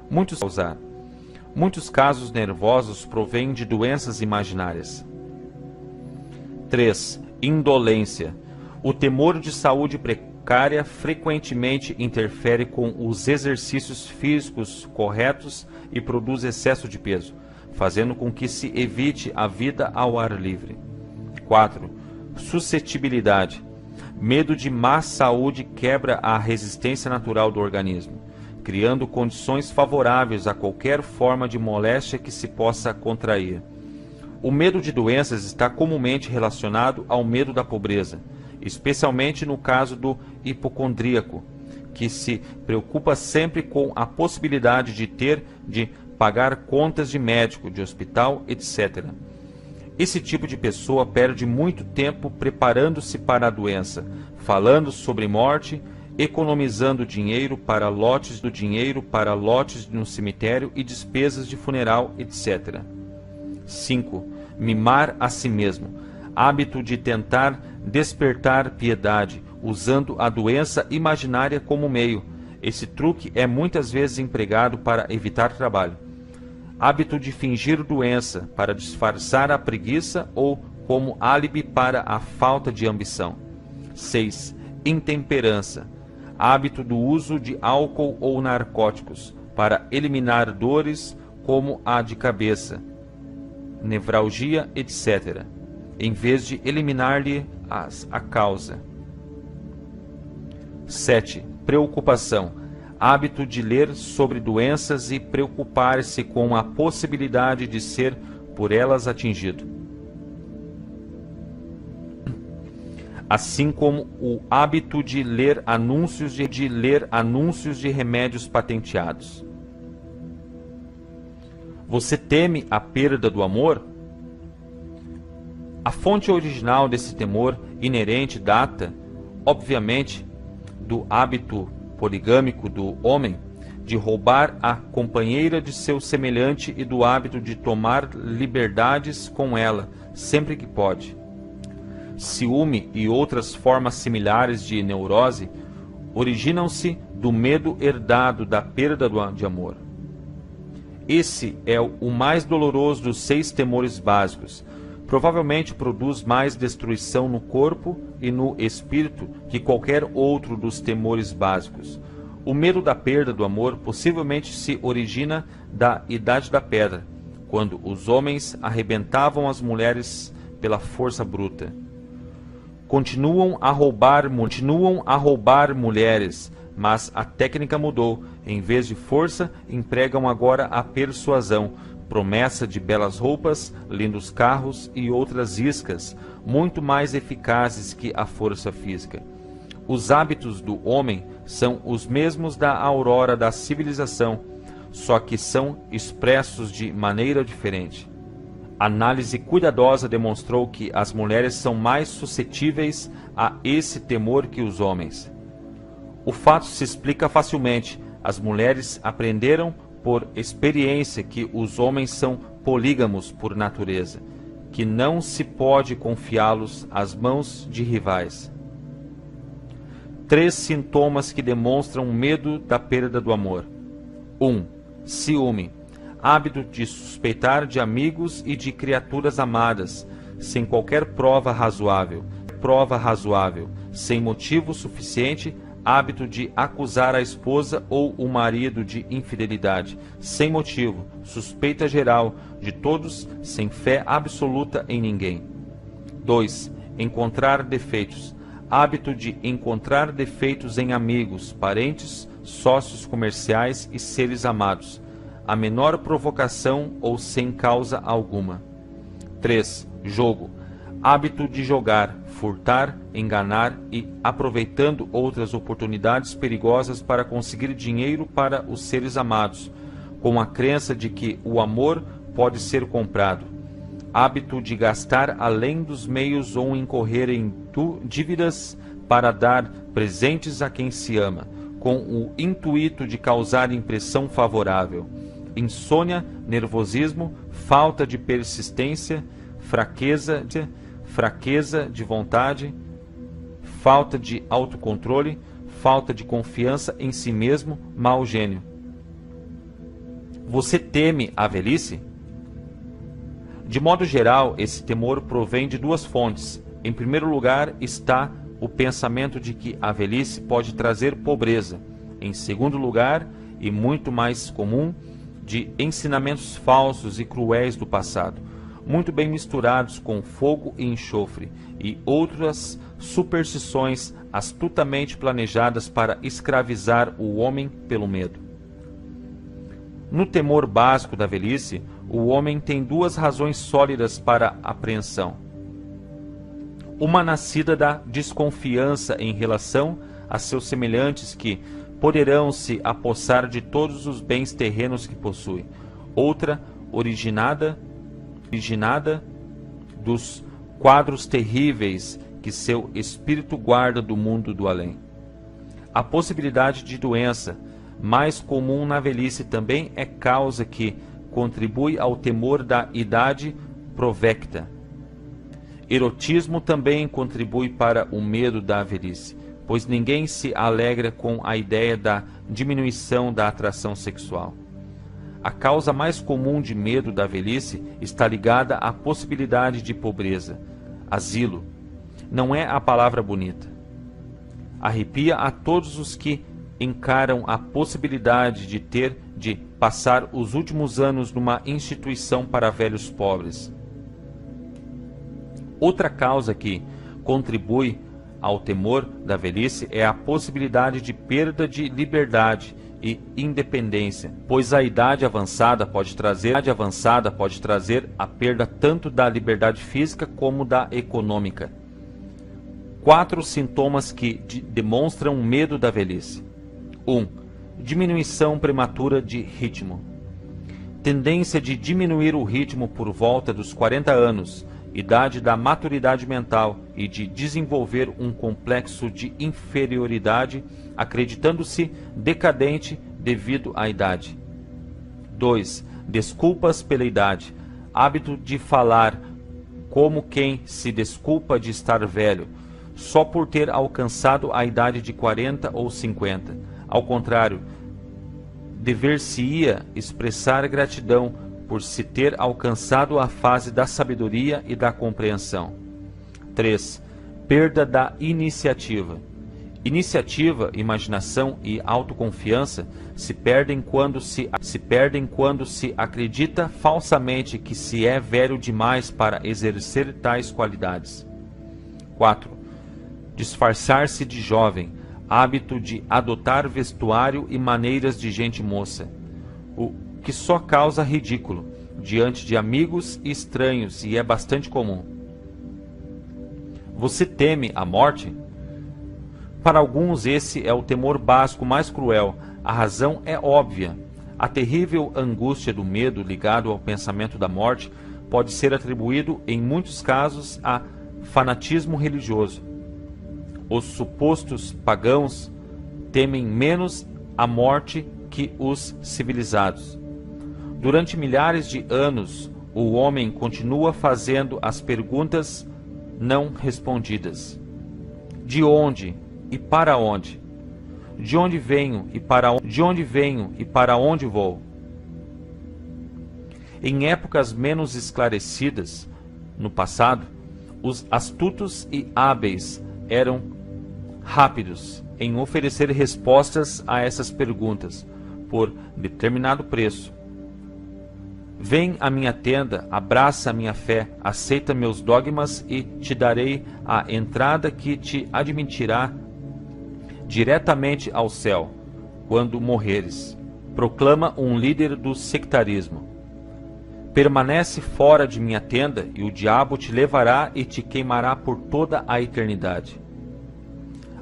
Muitos casos nervosos provêm de doenças imaginárias. 3. Indolência. O temor de saúde precária frequentemente interfere com os exercícios físicos corretos e produz excesso de peso, fazendo com que se evite a vida ao ar livre. 4. Suscetibilidade. Medo de má saúde quebra a resistência natural do organismo, criando condições favoráveis a qualquer forma de moléstia que se possa contrair. O medo de doenças está comumente relacionado ao medo da pobreza, especialmente no caso do hipocondríaco, que se preocupa sempre com a possibilidade de pagar contas de médico, de hospital, etc. Esse tipo de pessoa perde muito tempo preparando-se para a doença, falando sobre morte, economizando dinheiro para lotes no cemitério e despesas de funeral, etc. 5. Mimar a si mesmo. Hábito de tentar despertar piedade, usando a doença imaginária como meio. Esse truque é muitas vezes empregado para evitar trabalho. Hábito de fingir doença para disfarçar a preguiça ou como álibi para a falta de ambição. 6. Intemperança. Hábito do uso de álcool ou narcóticos para eliminar dores como a de cabeça, nevralgia, etc., em vez de eliminar-lhe a causa. 7. Preocupação. Hábito de ler sobre doenças e preocupar-se com a possibilidade de ser por elas atingido. Assim como o hábito de ler anúncios de remédios patenteados. Você teme a perda do amor? A fonte original desse temor inerente data, obviamente, do hábito poligâmico do homem de roubar a companheira de seu semelhante e do hábito de tomar liberdades com ela sempre que pode. Ciúme e outras formas similares de neurose originam-se do medo herdado da perda de amor. Esse é o mais doloroso dos 6 temores básicos. Provavelmente produz mais destruição no corpo e no espírito que qualquer outro dos temores básicos. O medo da perda do amor possivelmente se origina da Idade da Pedra, quando os homens arrebentavam as mulheres pela força bruta. Continuam a roubar mulheres, mas a técnica mudou. Em vez de força, empregam agora a persuasão, promessa de belas roupas, lindos carros e outras iscas, muito mais eficazes que a força física. Os hábitos do homem são os mesmos da aurora da civilização, só que são expressos de maneira diferente. Análise cuidadosa demonstrou que as mulheres são mais suscetíveis a esse temor que os homens. O fato se explica facilmente. As mulheres aprenderam por experiência que os homens são polígamos por natureza, que não se pode confiá-los às mãos de rivais. 3 sintomas que demonstram medo da perda do amor. 1. Ciúme. Hábito de suspeitar de amigos e de criaturas amadas, sem qualquer prova razoável, sem motivo suficiente. Hábito de acusar a esposa ou o marido de infidelidade, sem motivo, suspeita geral de todos, sem fé absoluta em ninguém. 2. Encontrar defeitos. Hábito de encontrar defeitos em amigos, parentes, sócios comerciais e seres amados, a menor provocação ou sem causa alguma. 3. Jogo. Hábito de jogar, furtar, enganar e aproveitando outras oportunidades perigosas para conseguir dinheiro para os seres amados, com a crença de que o amor pode ser comprado. Hábito de gastar além dos meios ou incorrer em dívidas para dar presentes a quem se ama, com o intuito de causar impressão favorável. Insônia, nervosismo, falta de persistência, fraqueza de vontade, falta de autocontrole, falta de confiança em si mesmo, mau gênio. Você teme a velhice? De modo geral, esse temor provém de 2 fontes. Em primeiro lugar está o pensamento de que a velhice pode trazer pobreza. Em segundo lugar, e muito mais comum, de ensinamentos falsos e cruéis do passado, muito bem misturados com fogo e enxofre, e outras superstições astutamente planejadas para escravizar o homem pelo medo. No temor básico da velhice, o homem tem 2 razões sólidas para apreensão. Uma nascida da desconfiança em relação a seus semelhantes que poderão se apossar de todos os bens terrenos que possui. Outra originada dos quadros terríveis que seu espírito guarda do mundo do além. A possibilidade de doença, mais comum na velhice, também é causa que contribui ao temor da idade provecta. Erotismo também contribui para o medo da velhice, pois ninguém se alegra com a ideia da diminuição da atração sexual. A causa mais comum de medo da velhice está ligada à possibilidade de pobreza. Asilo não é a palavra bonita. Arrepia a todos os que encaram a possibilidade de ter de passar os últimos anos numa instituição para velhos pobres. Outra causa que contribui ao temor da velhice é a possibilidade de perda de liberdade e independência, pois a idade avançada pode trazer a perda tanto da liberdade física como da econômica. 4 sintomas que demonstram medo da velhice. 1. Diminuição prematura de ritmo. Tendência de diminuir o ritmo por volta dos 40 anos, idade da maturidade mental, e de desenvolver um complexo de inferioridade, acreditando-se decadente devido à idade. 2. Desculpas pela idade. Hábito de falar como quem se desculpa de estar velho, só por ter alcançado a idade de 40 ou 50. Ao contrário, dever-se-ia expressar gratidão por se ter alcançado a fase da sabedoria e da compreensão. 3. Perda da iniciativa. Iniciativa, imaginação e autoconfiança se perdem quando se acredita falsamente que se é velho demais para exercer tais qualidades. 4. Disfarçar-se de jovem, hábito de adotar vestuário e maneiras de gente moça, o que só causa ridículo diante de amigos e estranhos e é bastante comum. Você teme a morte? Para alguns esse é o temor básico mais cruel. A razão é óbvia. A terrível angústia do medo ligado ao pensamento da morte pode ser atribuído, em muitos casos, a fanatismo religioso. Os supostos pagãos temem menos a morte que os civilizados. Durante milhares de anos, o homem continua fazendo as perguntas não respondidas. De onde e para onde? De onde venho e para onde vou? Em épocas menos esclarecidas, no passado, os astutos e hábeis eram rápidos em oferecer respostas a essas perguntas por determinado preço. Vem à minha tenda, abraça a minha fé, aceita meus dogmas e te darei a entrada que te admitirá diretamente ao céu, quando morreres, proclama um líder do sectarismo. Permanece fora de minha tenda e o diabo te levará e te queimará por toda a eternidade.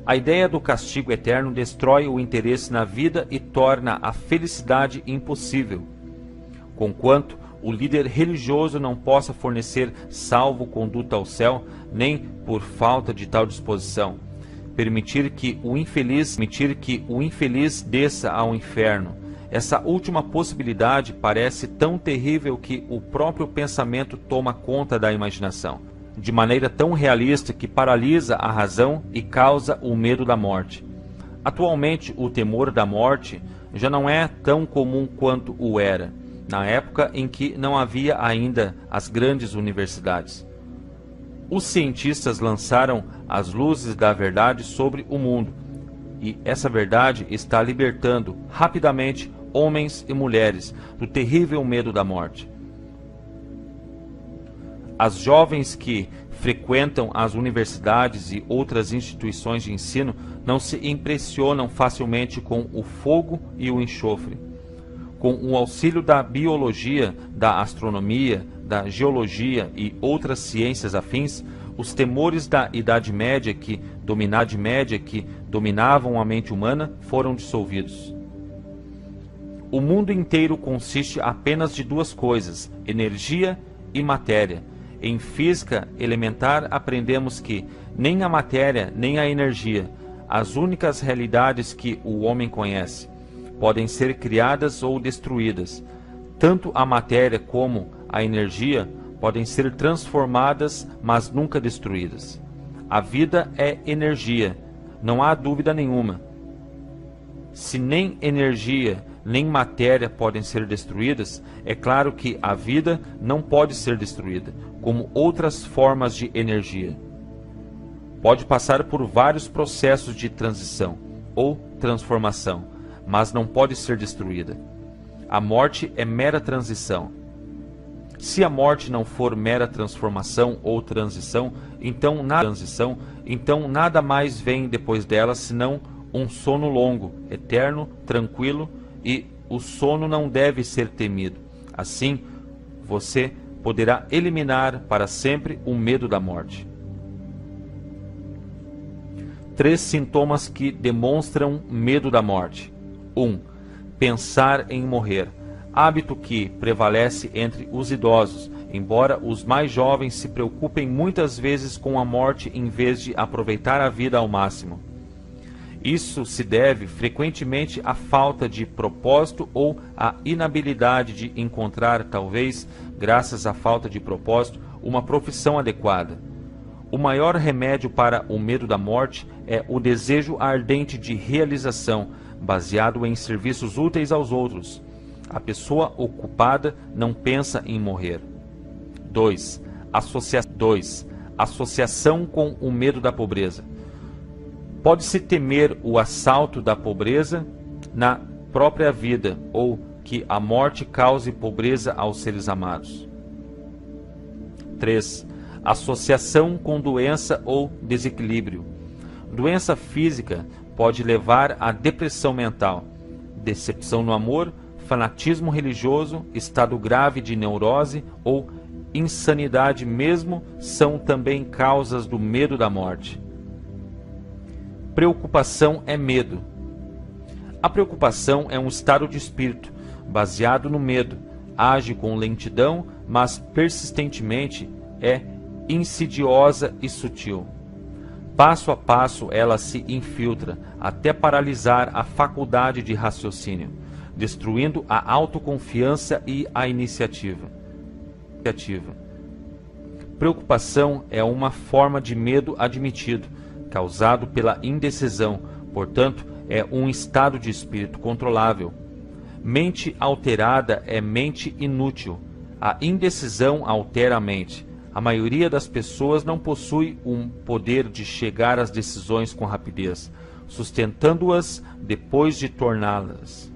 A ideia do castigo eterno destrói o interesse na vida e torna a felicidade impossível. Conquanto o líder religioso não possa fornecer salvo-conduto ao céu, nem por falta de tal disposição, permitir que o infeliz desça ao inferno. Essa última possibilidade parece tão terrível que o próprio pensamento toma conta da imaginação, de maneira tão realista que paralisa a razão e causa o medo da morte. Atualmente, o temor da morte já não é tão comum quanto o era, na época em que não havia ainda as grandes universidades. Os cientistas lançaram as luzes da verdade sobre o mundo, e essa verdade está libertando rapidamente homens e mulheres do terrível medo da morte. As jovens que frequentam as universidades e outras instituições de ensino não se impressionam facilmente com o fogo e o enxofre. Com o auxílio da biologia, da astronomia, da geologia e outras ciências afins, os temores da Idade Média que dominavam a mente humana foram dissolvidos. O mundo inteiro consiste apenas de duas coisas, energia e matéria. Em física elementar aprendemos que nem a matéria nem a energia, as únicas realidades que o homem conhece, podem ser criadas ou destruídas. Tanto a matéria como a energia podem ser transformadas, mas nunca destruídas. A vida é energia, não há dúvida nenhuma. Se nem energia nem matéria podem ser destruídas, é claro que a vida não pode ser destruída, como outras formas de energia. Pode passar por vários processos de transição ou transformação, mas não pode ser destruída. A morte é mera transição. Se a morte não for mera transformação ou transição, então nada mais vem depois dela senão um sono longo, eterno, tranquilo, e o sono não deve ser temido. Assim, você poderá eliminar para sempre o medo da morte. 3 sintomas que demonstram medo da morte. 1. Pensar em morrer. Hábito que prevalece entre os idosos, embora os mais jovens se preocupem muitas vezes com a morte em vez de aproveitar a vida ao máximo. Isso se deve frequentemente à falta de propósito ou à inabilidade de encontrar, talvez, graças à falta de propósito, uma profissão adequada. O maior remédio para o medo da morte é o desejo ardente de realização, baseado em serviços úteis aos outros. A pessoa ocupada não pensa em morrer. 2. Associação com o medo da pobreza. Pode-se temer o assalto da pobreza na própria vida ou que a morte cause pobreza aos seres amados. 3. Associação com doença ou desequilíbrio. Doença física pode levar à depressão mental, decepção no amor, fanatismo religioso, estado grave de neurose ou insanidade mesmo são também causas do medo da morte. Preocupação é medo. A preocupação é um estado de espírito, baseado no medo, age com lentidão, mas persistentemente é insidiosa e sutil. Passo a passo ela se infiltra, até paralisar a faculdade de raciocínio, destruindo a autoconfiança e a iniciativa. Preocupação é uma forma de medo admitido, causado pela indecisão, portanto, é um estado de espírito controlável. Mente alterada é mente inútil. A indecisão altera a mente. A maioria das pessoas não possui um poder de chegar às decisões com rapidez, sustentando-as depois de torná-las.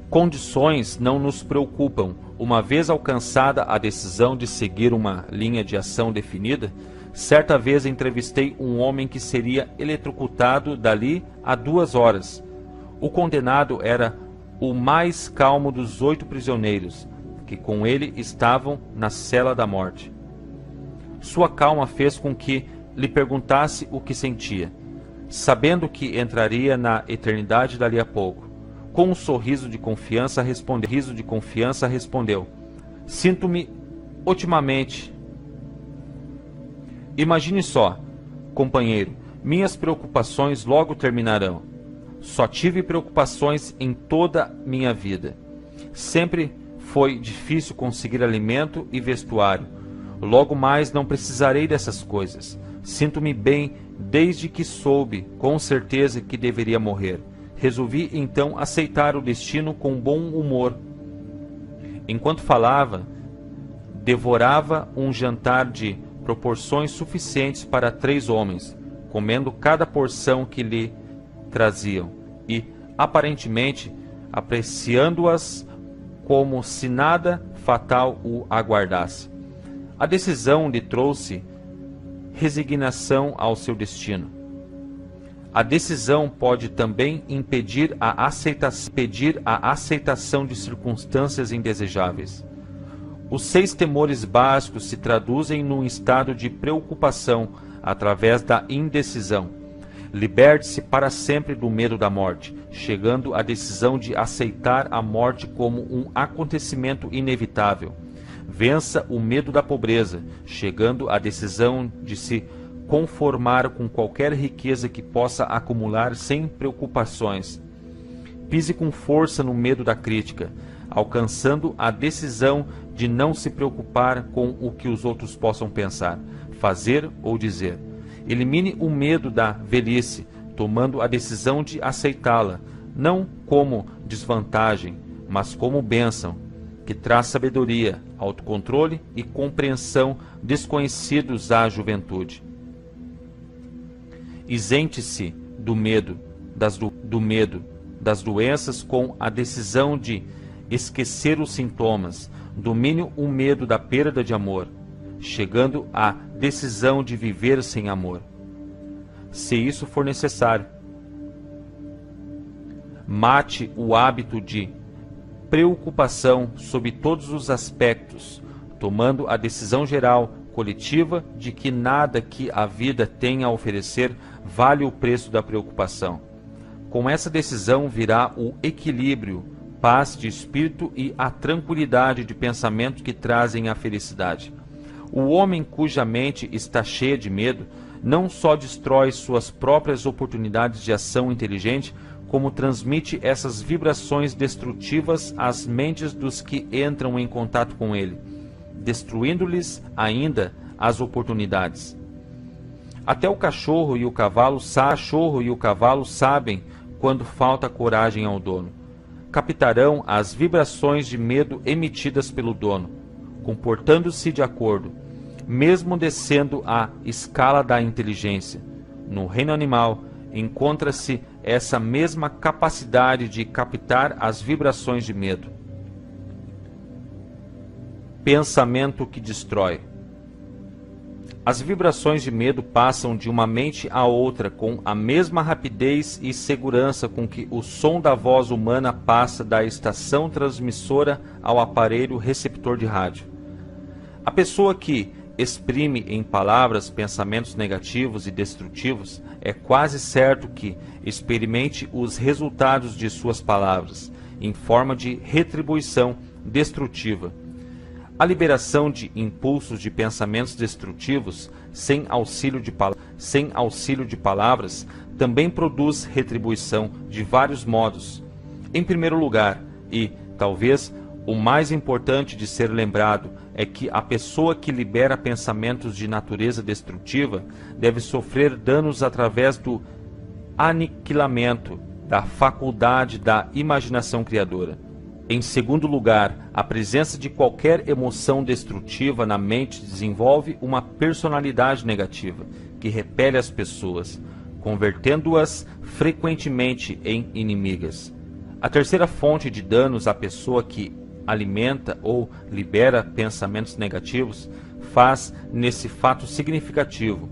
Condições não nos preocupam. Uma vez alcançada a decisão de seguir uma linha de ação definida, certa vez entrevistei um homem que seria eletrocutado dali a 2 horas. O condenado era o mais calmo dos 8 prisioneiros, que com ele estavam na cela da morte. Sua calma fez com que lhe perguntasse o que sentia, sabendo que entraria na eternidade dali a pouco. Com um sorriso de confiança respondeu: sinto-me otimamente. Imagine só, companheiro, minhas preocupações logo terminarão. Só tive preocupações em toda minha vida. Sempre foi difícil conseguir alimento e vestuário. Logo mais não precisarei dessas coisas. Sinto-me bem desde que soube com certeza que deveria morrer. Resolvi então aceitar o destino com bom humor. Enquanto falava, devorava um jantar de proporções suficientes para 3 homens, comendo cada porção que lhe traziam e, aparentemente, apreciando-as como se nada fatal o aguardasse. A decisão lhe trouxe resignação ao seu destino. A decisão pode também impedir a aceitação de circunstâncias indesejáveis. Os 6 temores básicos se traduzem num estado de preocupação através da indecisão. Liberte-se para sempre do medo da morte, chegando à decisão de aceitar a morte como um acontecimento inevitável. Vença o medo da pobreza, chegando à decisão de se conformar com qualquer riqueza que possa acumular sem preocupações. Pise com força no medo da crítica, alcançando a decisão de não se preocupar com o que os outros possam pensar, fazer ou dizer. Elimine o medo da velhice, tomando a decisão de aceitá-la, não como desvantagem, mas como bênção, que traz sabedoria, autocontrole e compreensão desconhecidos à juventude. Isente-se do medo, das doenças com a decisão de esquecer os sintomas. Domine o medo da perda de amor, chegando à decisão de viver sem amor. se isso for necessário. Mate o hábito de preocupação sob todos os aspectos, tomando a decisão geral, coletiva, de que nada que a vida tem a oferecer vale o preço da preocupação. Com essa decisão virá o equilíbrio, paz de espírito e a tranquilidade de pensamento que trazem a felicidade. O homem cuja mente está cheia de medo não só destrói suas próprias oportunidades de ação inteligente, como transmite essas vibrações destrutivas às mentes dos que entram em contato com ele, destruindo-lhes ainda as oportunidades. Até o cachorro e o cavalo sabem quando falta coragem ao dono. Captarão as vibrações de medo emitidas pelo dono, comportando-se de acordo, mesmo descendo a escala da inteligência. No reino animal, encontra-se essa mesma capacidade de captar as vibrações de medo. Pensamento que destrói. As vibrações de medo passam de uma mente a outra com a mesma rapidez e segurança com que o som da voz humana passa da estação transmissora ao aparelho receptor de rádio. A pessoa que exprime em palavras pensamentos negativos e destrutivos é quase certo que experimente os resultados de suas palavras, em forma de retribuição destrutiva. A liberação de impulsos de pensamentos destrutivos, sem auxílio de palavras, também produz retribuição de vários modos. Em primeiro lugar, e talvez o mais importante de ser lembrado, é que a pessoa que libera pensamentos de natureza destrutiva deve sofrer danos através do aniquilamento da faculdade da imaginação criadora. Em segundo lugar, a presença de qualquer emoção destrutiva na mente desenvolve uma personalidade negativa, que repele as pessoas, convertendo-as frequentemente em inimigas. A terceira fonte de danos à pessoa que alimenta ou libera pensamentos negativos faz nesse fato significativo.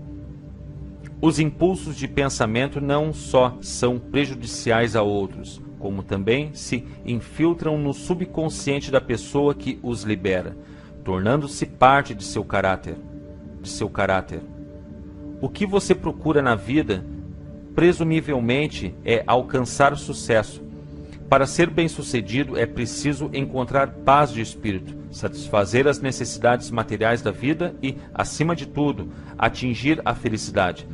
Os impulsos de pensamento não só são prejudiciais a outros, como também se infiltram no subconsciente da pessoa que os libera, tornando-se parte de seu caráter. O que você procura na vida, presumivelmente, é alcançar o sucesso. Para ser bem-sucedido é preciso encontrar paz de espírito, satisfazer as necessidades materiais da vida e, acima de tudo, atingir a felicidade.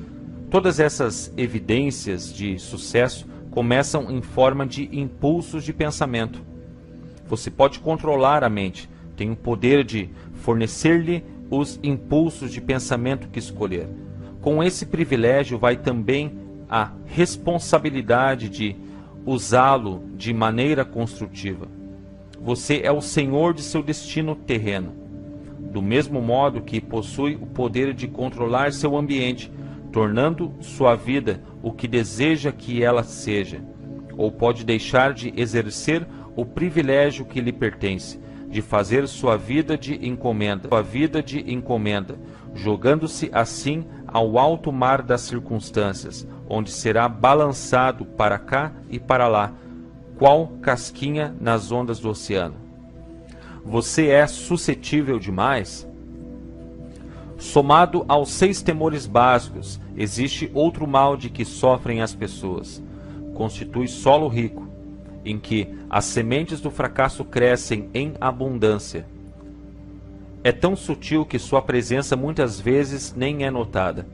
Todas essas evidências de sucesso começam em forma de impulsos de pensamento. Você pode controlar a mente, tem o poder de fornecer-lhe os impulsos de pensamento que escolher. Com esse privilégio vai também a responsabilidade de usá-lo de maneira construtiva. Você é o senhor de seu destino terreno, do mesmo modo que possui o poder de controlar seu ambiente, tornando sua vida o que deseja que ela seja, ou pode deixar de exercer o privilégio que lhe pertence, de fazer sua vida de encomenda, jogando-se assim ao alto mar das circunstâncias, onde será balançado para cá e para lá, qual casquinha nas ondas do oceano. Você é suscetível demais? Somado aos 6 temores básicos, existe outro mal de que sofrem as pessoas. Constitui solo rico, em que as sementes do fracasso crescem em abundância. É tão sutil que sua presença muitas vezes nem é notada.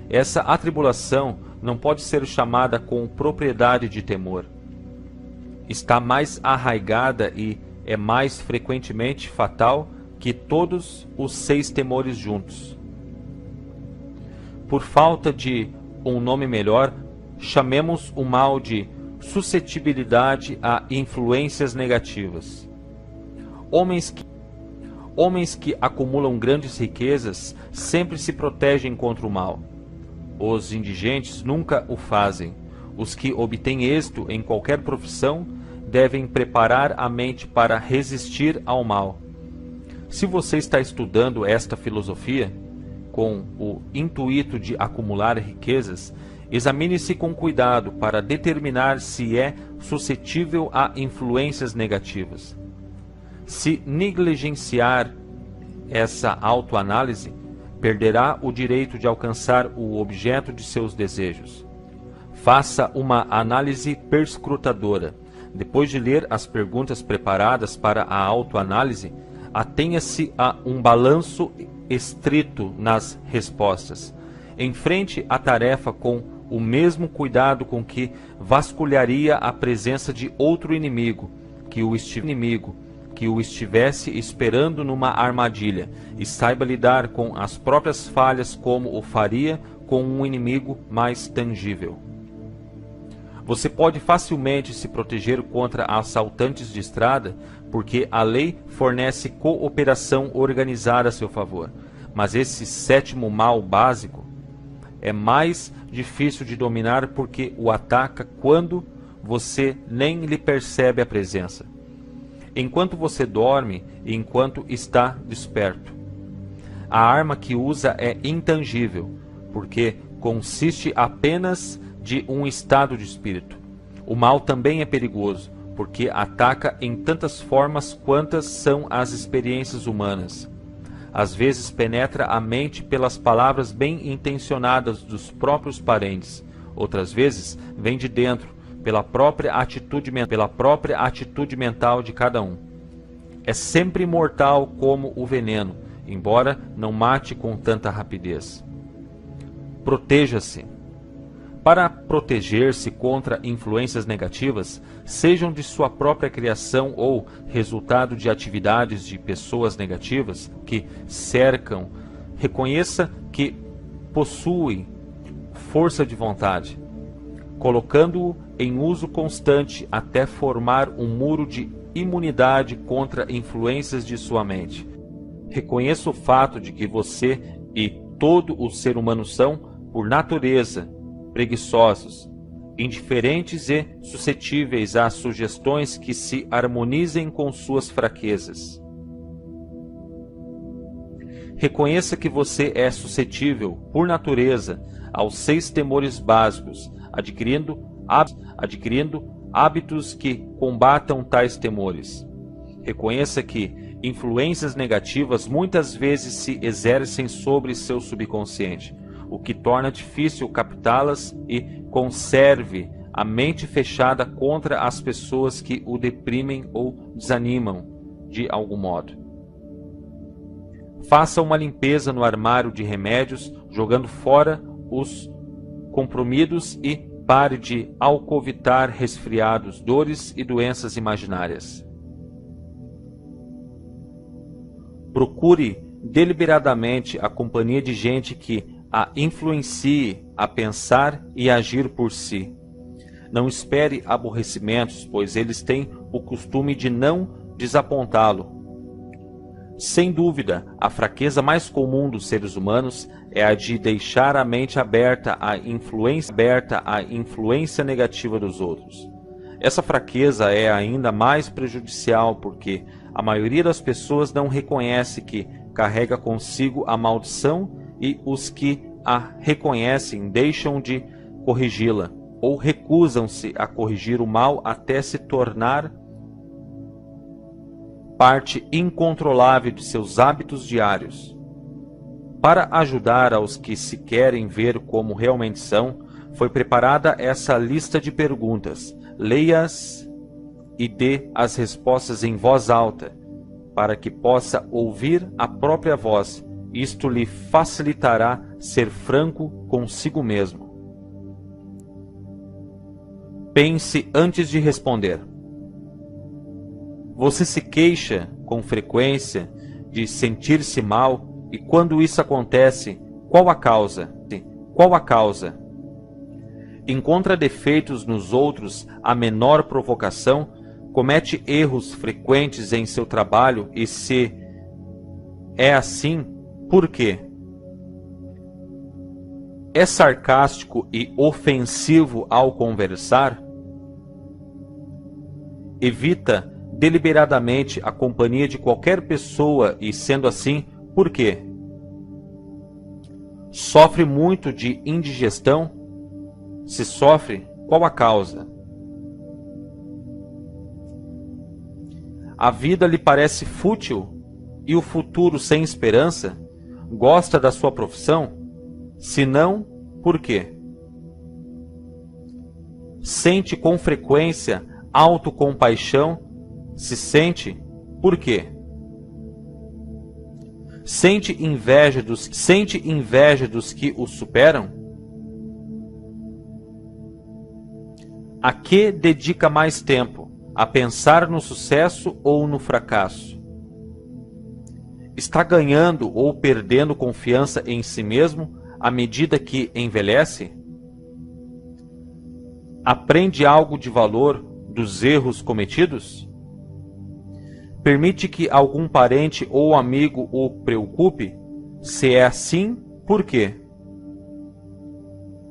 Essa atribulação não pode ser chamada com propriedade de temor. Está mais arraigada e é mais frequentemente fatal que todos os 6 temores juntos. Por falta de um nome melhor, chamemos o mal de suscetibilidade a influências negativas. Homens que acumulam grandes riquezas sempre se protegem contra o mal. Os indigentes nunca o fazem. Os que obtêm êxito em qualquer profissão devem preparar a mente para resistir ao mal. Se você está estudando esta filosofia com o intuito de acumular riquezas, Examine-se com cuidado para determinar se é suscetível a influências negativas. Se negligenciar essa autoanálise, perderá o direito de alcançar o objeto de seus desejos. Faça uma análise perscrutadora. Depois de ler as perguntas preparadas para a autoanálise, atenha-se a um balanço estrito nas respostas. Enfrente a tarefa com o mesmo cuidado com que vasculharia a presença de outro inimigo que o estivesse esperando numa armadilha, e saiba lidar com as próprias falhas como o faria com um inimigo mais tangível. Você pode facilmente se proteger contra assaltantes de estrada, porque a lei fornece cooperação organizada a seu favor. Mas esse sétimo mal básico é mais difícil de dominar porque o ataca quando você nem lhe percebe a presença, enquanto você dorme e enquanto está desperto. A arma que usa é intangível, porque consiste apenas de um estado de espírito. O mal também é perigoso, porque ataca em tantas formas quantas são as experiências humanas. Às vezes penetra a mente pelas palavras bem intencionadas dos próprios parentes. Outras vezes vem de dentro, pela própria atitude mental de cada um. É sempre mortal como o veneno, embora não mate com tanta rapidez. Proteja-se. Para proteger-se contra influências negativas, sejam de sua própria criação ou resultado de atividades de pessoas negativas que cercam, reconheça que possui força de vontade, colocando-o em uso constante até formar um muro de imunidade contra influências de sua mente. Reconheça o fato de que você e todo o ser humano são, por natureza, preguiçosos, indiferentes e suscetíveis a sugestões que se harmonizem com suas fraquezas. Reconheça que você é suscetível, por natureza, aos 6 temores básicos, adquirindo hábitos que combatam tais temores. Reconheça que influências negativas muitas vezes se exercem sobre seu subconsciente, o que torna difícil captá-las, e conserve a mente fechada contra as pessoas que o deprimem ou desanimam de algum modo. Faça uma limpeza no armário de remédios, jogando fora os comprimidos, e pare de alcovitar resfriados, dores e doenças imaginárias. Procure deliberadamente a companhia de gente que a influencie a pensar e agir por si. Não espere aborrecimentos, pois eles têm o costume de não desapontá-lo. Sem dúvida, a fraqueza mais comum dos seres humanos é a de deixar a mente aberta à influência negativa dos outros. Essa fraqueza é ainda mais prejudicial porque a maioria das pessoas não reconhece que carrega consigo a maldição, e os que a reconhecem deixam de corrigi-la ou recusam-se a corrigir o mal até se tornar parte incontrolável de seus hábitos diários. Para ajudar aos que se querem ver como realmente são, foi preparada essa lista de perguntas. Leia-as e dê as respostas em voz alta, para que possa ouvir a própria voz. Isto lhe facilitará ser franco consigo mesmo. Pense antes de responder. Você se queixa com frequência de sentir-se mal, e quando isso acontece, qual a causa? Qual a causa? Encontra defeitos nos outros a menor provocação? Comete erros frequentes em seu trabalho, e se é assim, por quê? É sarcástico e ofensivo ao conversar? Evita deliberadamente a companhia de qualquer pessoa, e sendo assim, por quê? Sofre muito de indigestão? Se sofre, qual a causa? A vida lhe parece fútil e o futuro sem esperança? Gosta da sua profissão? Se não, por quê? Sente com frequência autocompaixão? Se sente, por quê? Sente inveja dos que o superam? A que dedica mais tempo? A pensar no sucesso ou no fracasso? Está ganhando ou perdendo confiança em si mesmo à medida que envelhece? Aprende algo de valor dos erros cometidos? Permite que algum parente ou amigo o preocupe? Se é assim, por quê?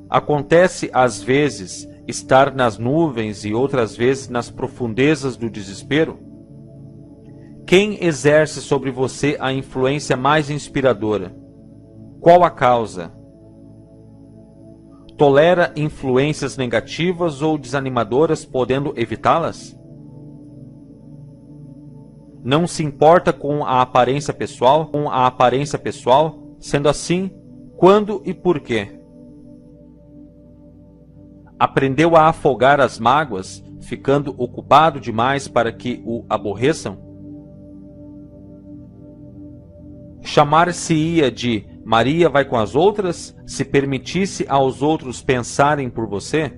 Acontece às vezes estar nas nuvens e outras vezes nas profundezas do desespero? Quem exerce sobre você a influência mais inspiradora? Qual a causa? Tolera influências negativas ou desanimadoras, podendo evitá-las? Não se importa com a aparência pessoal? Sendo assim, quando e por quê? Aprendeu a afogar as mágoas, ficando ocupado demais para que o aborreçam? Chamar-se-ia de Maria vai com as outras, se permitisse aos outros pensarem por você?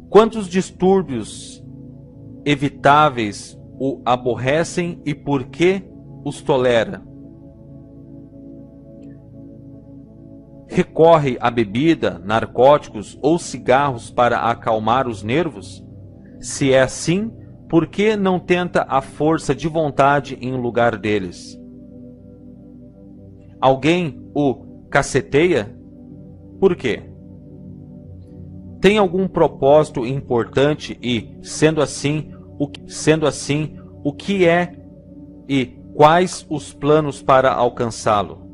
Quantos distúrbios evitáveis o aborrecem e por que os tolera? Recorre à bebida, narcóticos ou cigarros para acalmar os nervos? Se é assim, por que não tenta a força de vontade em lugar deles? Alguém o caceteia? Por quê? Tem algum propósito importante e, sendo assim, o que é e quais os planos para alcançá-lo?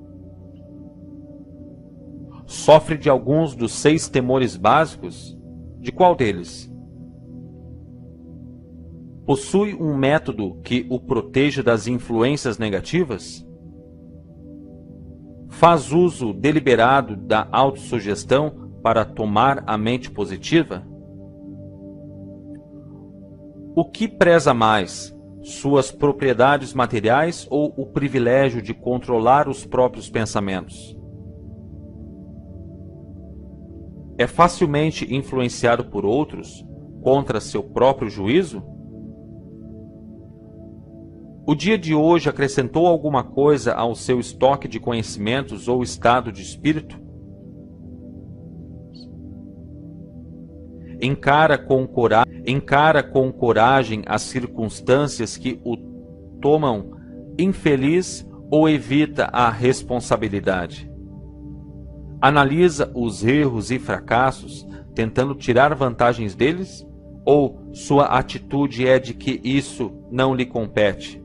Sofre de alguns dos 6 temores básicos? De qual deles? Possui um método que o proteja das influências negativas? Faz uso deliberado da autossugestão para tomar a mente positiva? O que preza mais, suas propriedades materiais ou o privilégio de controlar os próprios pensamentos? É facilmente influenciado por outros contra seu próprio juízo? O dia de hoje acrescentou alguma coisa ao seu estoque de conhecimentos ou estado de espírito? Encara com coragem as circunstâncias que o tomam infeliz ou evita a responsabilidade? Analisa os erros e fracassos, tentando tirar vantagens deles? Ou sua atitude é de que isso não lhe compete?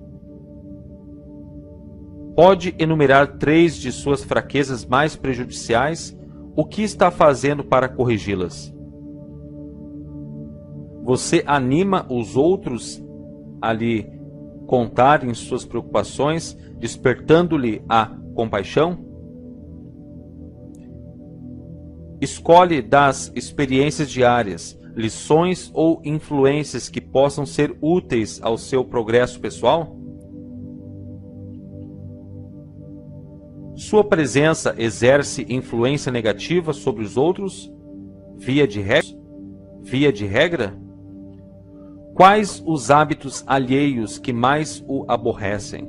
Pode enumerar 3 de suas fraquezas mais prejudiciais? O que está fazendo para corrigi-las? Você anima os outros a lhe contarem suas preocupações, despertando-lhe a compaixão? Escolhe das experiências diárias, lições ou influências que possam ser úteis ao seu progresso pessoal? Sua presença exerce influência negativa sobre os outros, via de regra? Quais os hábitos alheios que mais o aborrecem?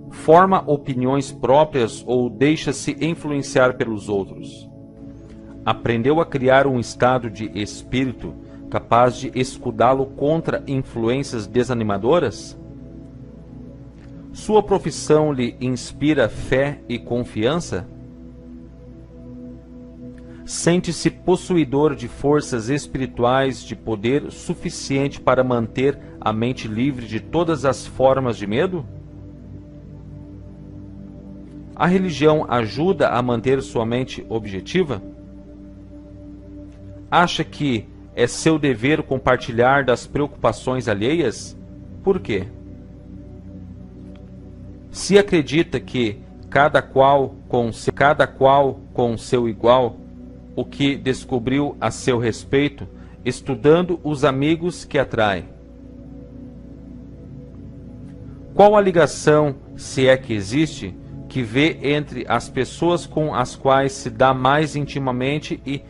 Forma opiniões próprias ou deixa-se influenciar pelos outros? Aprendeu a criar um estado de espírito capaz de escudá-lo contra influências desanimadoras? Sua profissão lhe inspira fé e confiança? Sente-se possuidor de forças espirituais de poder suficiente para manter a mente livre de todas as formas de medo? A religião ajuda a manter sua mente objetiva? Acha que é seu dever compartilhar das preocupações alheias? Por quê? Se acredita que cada qual com seu igual, o que descobriu a seu respeito, estudando os amigos que atrai. Qual a ligação, se é que existe, que vê entre as pessoas com as quais se dá mais intimamente e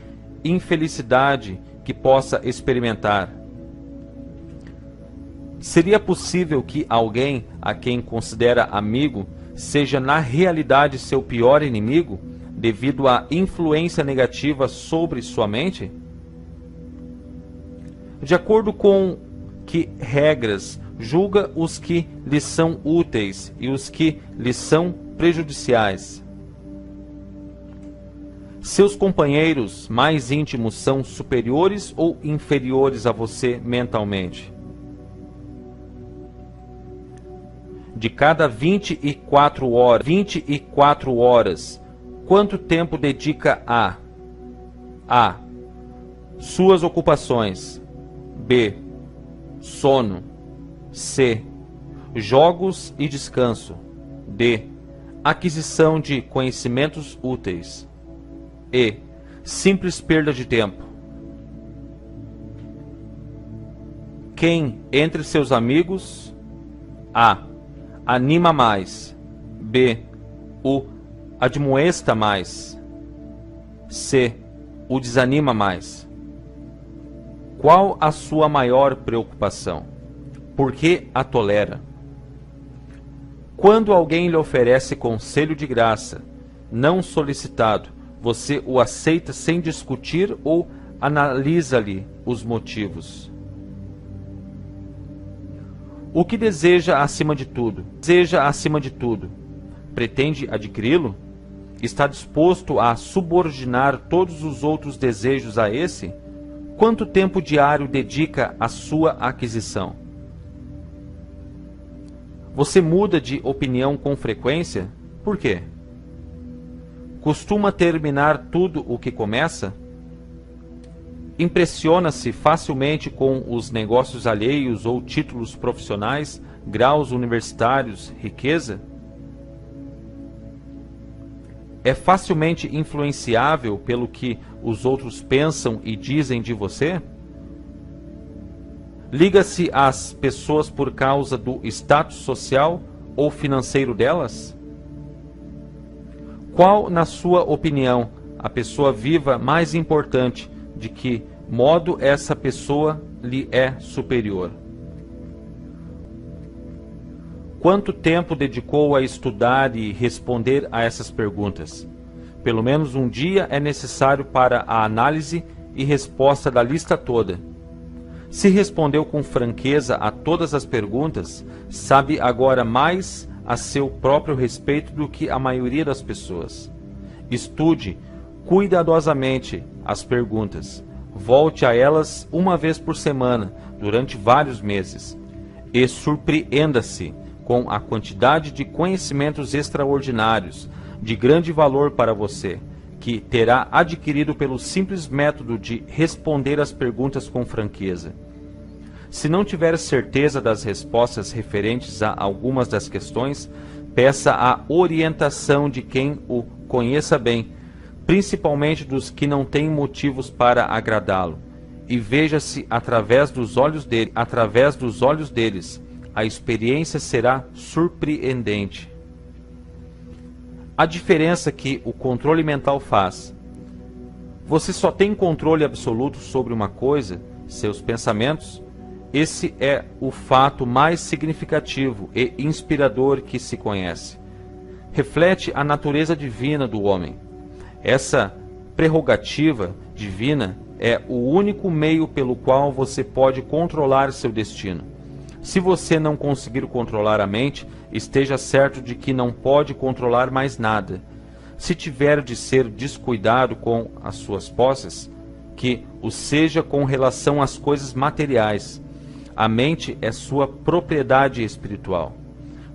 infelicidade que possa experimentar? Seria possível que alguém a quem considera amigo seja na realidade seu pior inimigo, devido à influência negativa sobre sua mente? De acordo com que regras julga os que lhe são úteis e os que lhe são prejudiciais? Seus companheiros mais íntimos são superiores ou inferiores a você mentalmente? De cada 24 horas, quanto tempo dedica a suas ocupações, b. sono, c. jogos e descanso, d. aquisição de conhecimentos úteis, e. simples perda de tempo? Quem entre seus amigos a. anima mais, b. o admoesta mais, c. o desanima mais? Qual a sua maior preocupação? Por que a tolera? Quando alguém lhe oferece conselho de graça, não solicitado, você o aceita sem discutir ou analisa-lhe os motivos? O que deseja acima de tudo? Pretende adquiri-lo? Está disposto a subordinar todos os outros desejos a esse? Quanto tempo diário dedica à sua aquisição? Você muda de opinião com frequência? Por quê? Costuma terminar tudo o que começa? Impressiona-se facilmente com os negócios alheios ou títulos profissionais, graus universitários, riqueza? É facilmente influenciável pelo que os outros pensam e dizem de você? Liga-se às pessoas por causa do status social ou financeiro delas? Qual, na sua opinião, a pessoa viva mais importante? De que modo essa pessoa lhe é superior? Quanto tempo dedicou a estudar e responder a essas perguntas? Pelo menos um dia é necessário para a análise e resposta da lista toda. Se respondeu com franqueza a todas as perguntas, sabe agora mais a seu próprio respeito do que a maioria das pessoas. Estude cuidadosamente as perguntas. Volte a elas uma vez por semana, durante vários meses, e surpreenda-se com a quantidade de conhecimentos extraordinários, de grande valor para você, que terá adquirido pelo simples método de responder às perguntas com franqueza. Se não tiver certeza das respostas referentes a algumas das questões, peça a orientação de quem o conheça bem, principalmente dos que não têm motivos para agradá-lo, e veja-se através dos olhos deles. A experiência será surpreendente. A diferença que o controle mental faz. Você só tem controle absoluto sobre uma coisa, seus pensamentos. Esse é o fato mais significativo e inspirador que se conhece. Reflete a natureza divina do homem. Essa prerrogativa divina é o único meio pelo qual você pode controlar seu destino. Se você não conseguir controlar a mente, esteja certo de que não pode controlar mais nada. Se tiver de ser descuidado com as suas posses, que o seja com relação às coisas materiais. A mente é sua propriedade espiritual.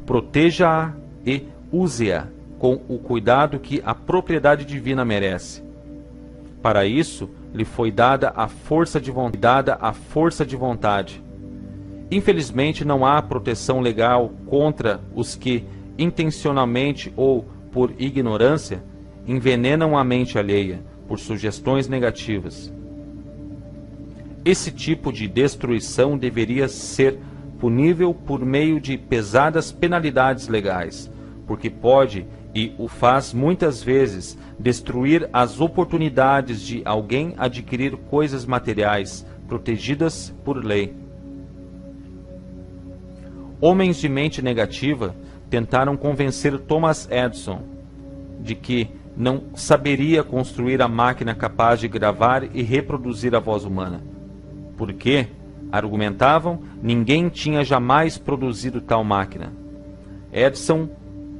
Proteja-a e use-a com o cuidado que a propriedade divina merece. Para isso, lhe foi dada a força de vontade. Infelizmente, não há proteção legal contra os que, intencionalmente ou por ignorância, envenenam a mente alheia por sugestões negativas. Esse tipo de destruição deveria ser punível por meio de pesadas penalidades legais, porque pode, e o faz muitas vezes, destruir as oportunidades de alguém adquirir coisas materiais protegidas por lei. Homens de mente negativa tentaram convencer Thomas Edison de que não saberia construir a máquina capaz de gravar e reproduzir a voz humana. Porque, argumentavam, ninguém tinha jamais produzido tal máquina. Edison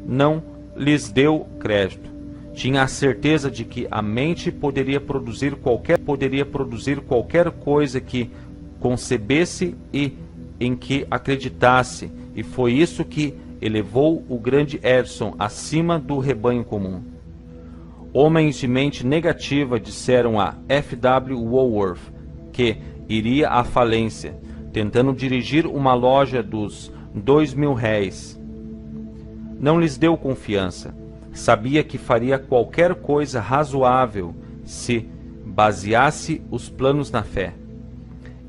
não lhes deu crédito. Tinha a certeza de que a mente poderia produzir qualquer coisa que concebesse e em que acreditasse, e foi isso que elevou o grande Edison acima do rebanho comum. Homens de mente negativa disseram a F.W. Woolworth que iria à falência, tentando dirigir uma loja dos R$2.000. Não lhes deu confiança. Sabia que faria qualquer coisa razoável se baseasse os planos na fé.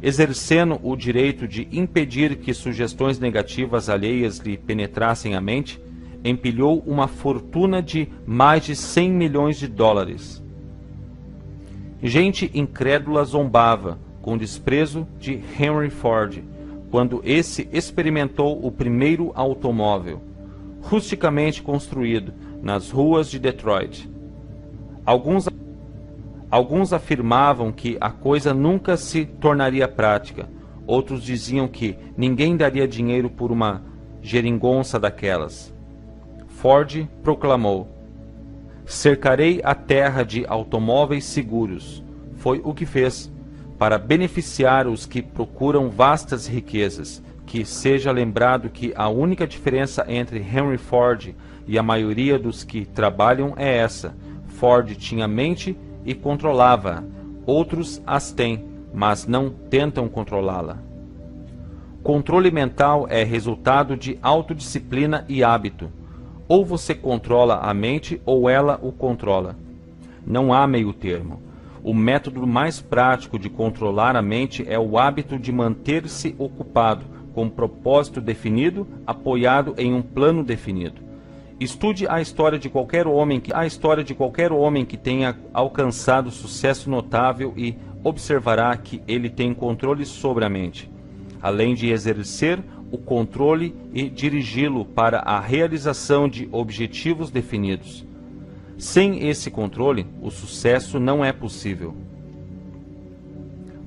Exercendo o direito de impedir que sugestões negativas alheias lhe penetrassem a mente, empilhou uma fortuna de mais de $100 milhões. Gente incrédula zombava com desprezo de Henry Ford quando esse experimentou o primeiro automóvel, rusticamente construído nas ruas de Detroit. Alguns afirmavam que a coisa nunca se tornaria prática. Outros diziam que ninguém daria dinheiro por uma geringonça daquelas. Ford proclamou: cercarei a terra de automóveis seguros. Foi o que fez, para beneficiar os que procuram vastas riquezas. Que seja lembrado que a única diferença entre Henry Ford e a maioria dos que trabalham é essa: Ford tinha mente e controlava-a. Outros as têm, mas não tentam controlá-la. Controle mental é resultado de autodisciplina e hábito. Ou você controla a mente ou ela o controla. Não há meio termo. O método mais prático de controlar a mente é o hábito de manter-se ocupado, com um propósito definido, apoiado em um plano definido. Estude a história de qualquer homem que tenha alcançado sucesso notável e observará que ele tem controle sobre a mente, além de exercer o controle e dirigi-lo para a realização de objetivos definidos. Sem esse controle, o sucesso não é possível.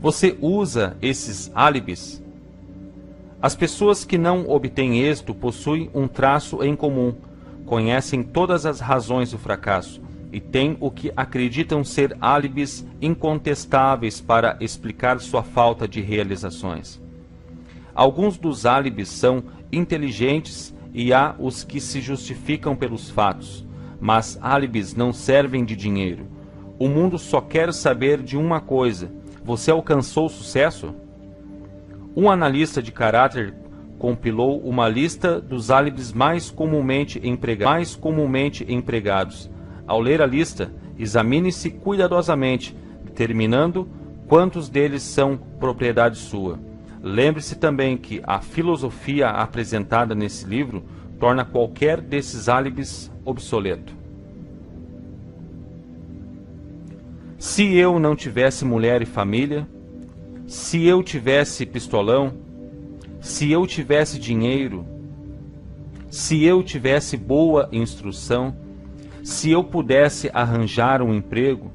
Você usa esses álibis? As pessoas que não obtêm êxito possuem um traço em comum: conhecem todas as razões do fracasso e têm o que acreditam ser álibis incontestáveis para explicar sua falta de realizações. Alguns dos álibis são inteligentes e há os que se justificam pelos fatos, mas álibis não servem de dinheiro. O mundo só quer saber de uma coisa: você alcançou sucesso? Um analista de caráter compilou uma lista dos álibis mais comumente empregados. Ao ler a lista, examine-se cuidadosamente, determinando quantos deles são propriedade sua. Lembre-se também que a filosofia apresentada nesse livro torna qualquer desses álibis obsoleto. Se eu não tivesse mulher e família, se eu tivesse pistolão, se eu tivesse dinheiro, se eu tivesse boa instrução, se eu pudesse arranjar um emprego,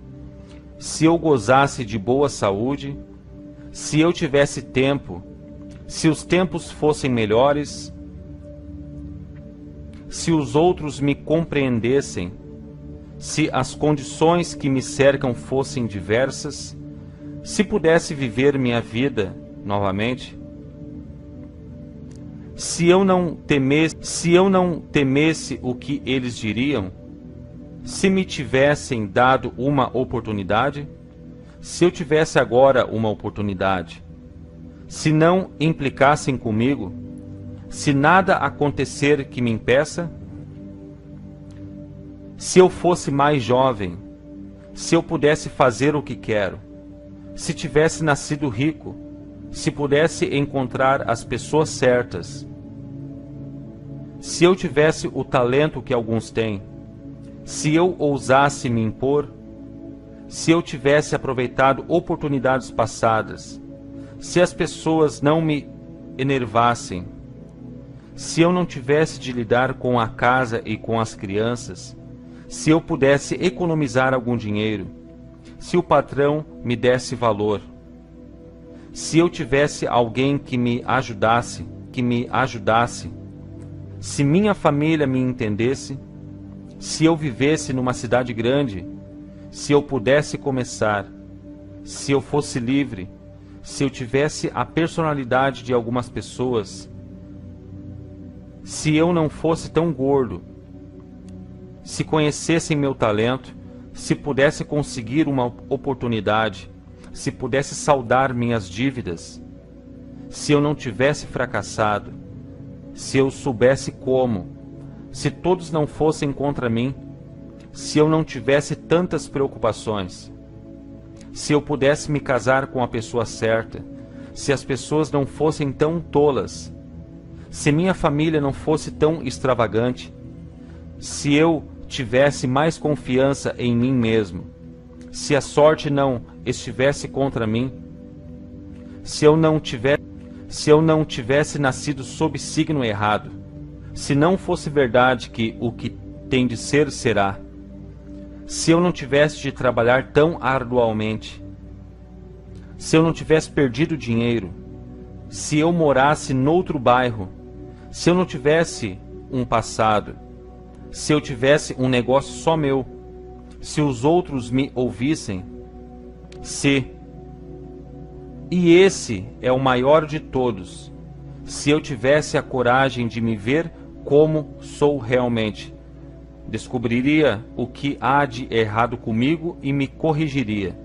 se eu gozasse de boa saúde, se eu tivesse tempo, se os tempos fossem melhores, se os outros me compreendessem, se as condições que me cercam fossem diversas, se pudesse viver minha vida novamente, se eu não temesse o que eles diriam, Se me tivessem dado uma oportunidade, se eu tivesse agora uma oportunidade, se não implicassem comigo, se nada acontecer que me impeça, se eu fosse mais jovem, se eu pudesse fazer o que quero, se tivesse nascido rico, se pudesse encontrar as pessoas certas, se eu tivesse o talento que alguns têm, se eu ousasse me impor, se eu tivesse aproveitado oportunidades passadas, se as pessoas não me enervassem, se eu não tivesse de lidar com a casa e com as crianças, se eu pudesse economizar algum dinheiro, se o patrão me desse valor, se eu tivesse alguém que me ajudasse, se minha família me entendesse, se eu vivesse numa cidade grande, se eu pudesse começar, se eu fosse livre, se eu tivesse a personalidade de algumas pessoas, se eu não fosse tão gordo, se conhecessem meu talento, se pudesse conseguir uma oportunidade, se pudesse saldar minhas dívidas, se eu não tivesse fracassado, se eu soubesse como, se todos não fossem contra mim, se eu não tivesse tantas preocupações, se eu pudesse me casar com a pessoa certa, se as pessoas não fossem tão tolas, se minha família não fosse tão extravagante, se eu tivesse mais confiança em mim mesmo, se a sorte não estivesse contra mim, se eu não tivesse nascido sob signo errado, se não fosse verdade que o que tem de ser será, se eu não tivesse de trabalhar tão arduamente, se eu não tivesse perdido dinheiro, se eu morasse noutro bairro, se eu não tivesse um passado, se eu tivesse um negócio só meu, se os outros me ouvissem, e esse é o maior de todos, se eu tivesse a coragem de me ver como sou realmente, descobriria o que há de errado comigo e me corrigiria.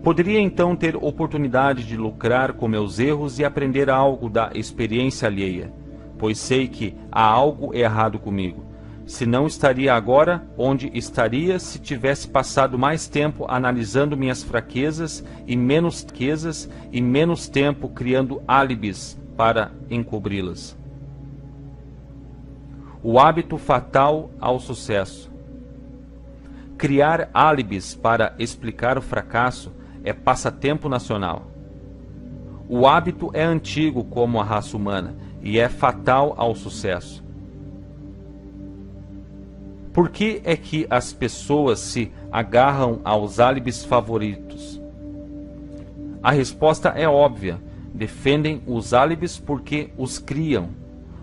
Poderia então ter oportunidade de lucrar com meus erros e aprender algo da experiência alheia, pois sei que há algo errado comigo. Se não estaria agora onde estaria se tivesse passado mais tempo analisando minhas fraquezas e menos tempo criando álibis para encobri-las. O hábito fatal ao sucesso. Criar álibis para explicar o fracasso é passatempo nacional. O hábito é antigo como a raça humana e é fatal ao sucesso. Por que é que as pessoas se agarram aos álibis favoritos? A resposta é óbvia. Defendem os álibis porque os criam.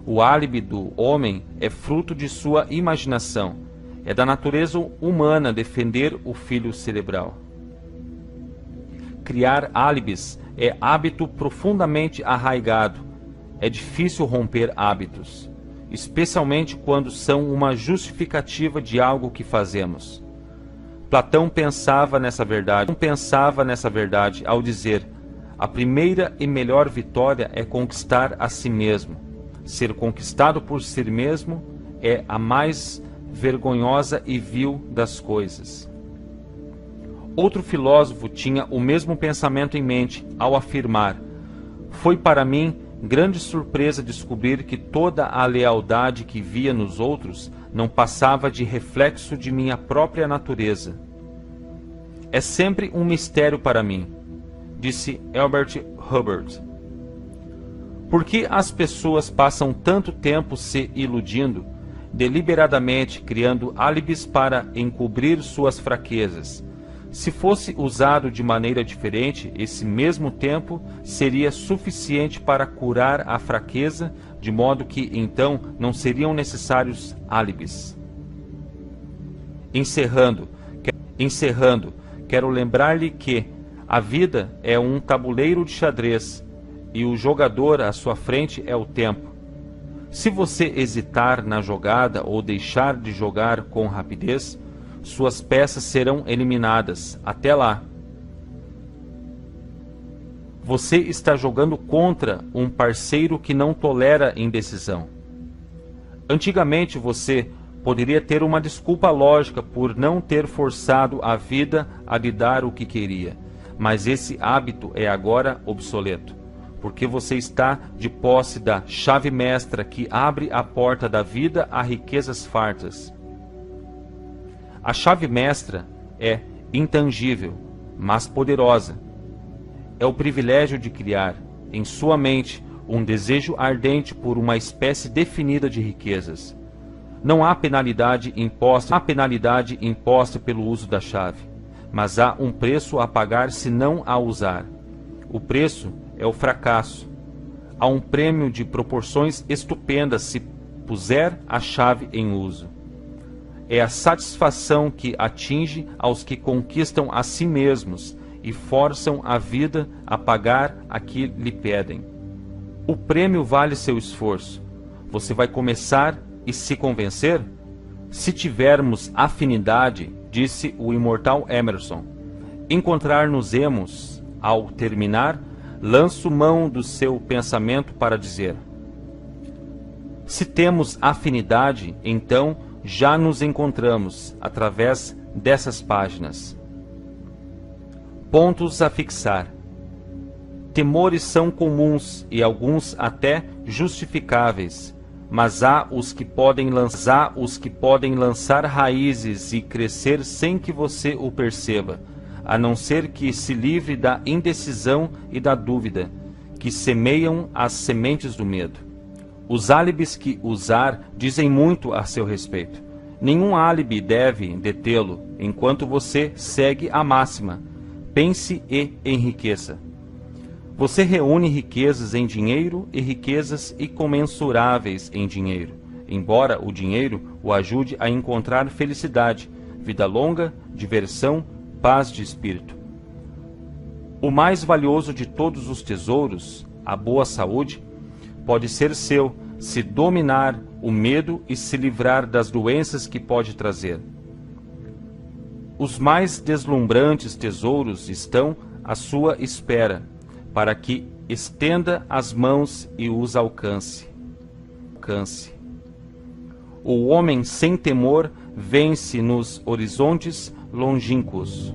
O álibi do homem é fruto de sua imaginação. É da natureza humana defender o filho cerebral. Criar álibis é hábito profundamente arraigado. É difícil romper hábitos, especialmente quando são uma justificativa de algo que fazemos. Platão pensava nessa verdade ao dizer: a primeira e melhor vitória é conquistar a si mesmo. Ser conquistado por si mesmo é a mais vergonhosa e vil das coisas. Outro filósofo tinha o mesmo pensamento em mente ao afirmar: foi para mim grande surpresa descobrir que toda a lealdade que via nos outros não passava de reflexo de minha própria natureza. É sempre um mistério para mim, disse Elbert Hubbard. Por que as pessoas passam tanto tempo se iludindo, deliberadamente criando álibis para encobrir suas fraquezas? Se fosse usado de maneira diferente, esse mesmo tempo seria suficiente para curar a fraqueza, de modo que então não seriam necessários álibis. Encerrando, quero lembrar-lhe que a vida é um tabuleiro de xadrez e o jogador à sua frente é o tempo. Se você hesitar na jogada ou deixar de jogar com rapidez, suas peças serão eliminadas. Até lá. Você está jogando contra um parceiro que não tolera indecisão. Antigamente você poderia ter uma desculpa lógica por não ter forçado a vida a lhe dar o que queria, mas esse hábito é agora obsoleto, porque você está de posse da chave mestra que abre a porta da vida a riquezas fartas. A chave mestra é intangível, mas poderosa. É o privilégio de criar, em sua mente, um desejo ardente por uma espécie definida de riquezas. Não há penalidade imposta pelo uso da chave, mas há um preço a pagar se não a usar. O preço é o fracasso. Há um prêmio de proporções estupendas se puser a chave em uso. É a satisfação que atinge aos que conquistam a si mesmos e forçam a vida a pagar a que lhe pedem. O prêmio vale seu esforço. Você vai começar e se convencer? Se tivermos afinidade, disse o imortal Emerson, encontrar-nos-emos, ao terminar, lanço mão do seu pensamento para dizer: se temos afinidade, então já nos encontramos através dessas páginas. Pontos a fixar. Temores são comuns e alguns até justificáveis, mas há os que podem lançar raízes e crescer sem que você o perceba, a não ser que se livre da indecisão e da dúvida, que semeiam as sementes do medo. Os álibis que usar dizem muito a seu respeito. Nenhum álibi deve detê-lo, enquanto você segue a máxima: pense e enriqueça. Você reúne riquezas em dinheiro e riquezas incomensuráveis em dinheiro, embora o dinheiro o ajude a encontrar felicidade, vida longa, diversão, paz de espírito. O mais valioso de todos os tesouros, a boa saúde, pode ser seu se dominar o medo e se livrar das doenças que pode trazer. Os mais deslumbrantes tesouros estão à sua espera, para que estenda as mãos e os alcance. O homem sem temor vence nos horizontes longínquos.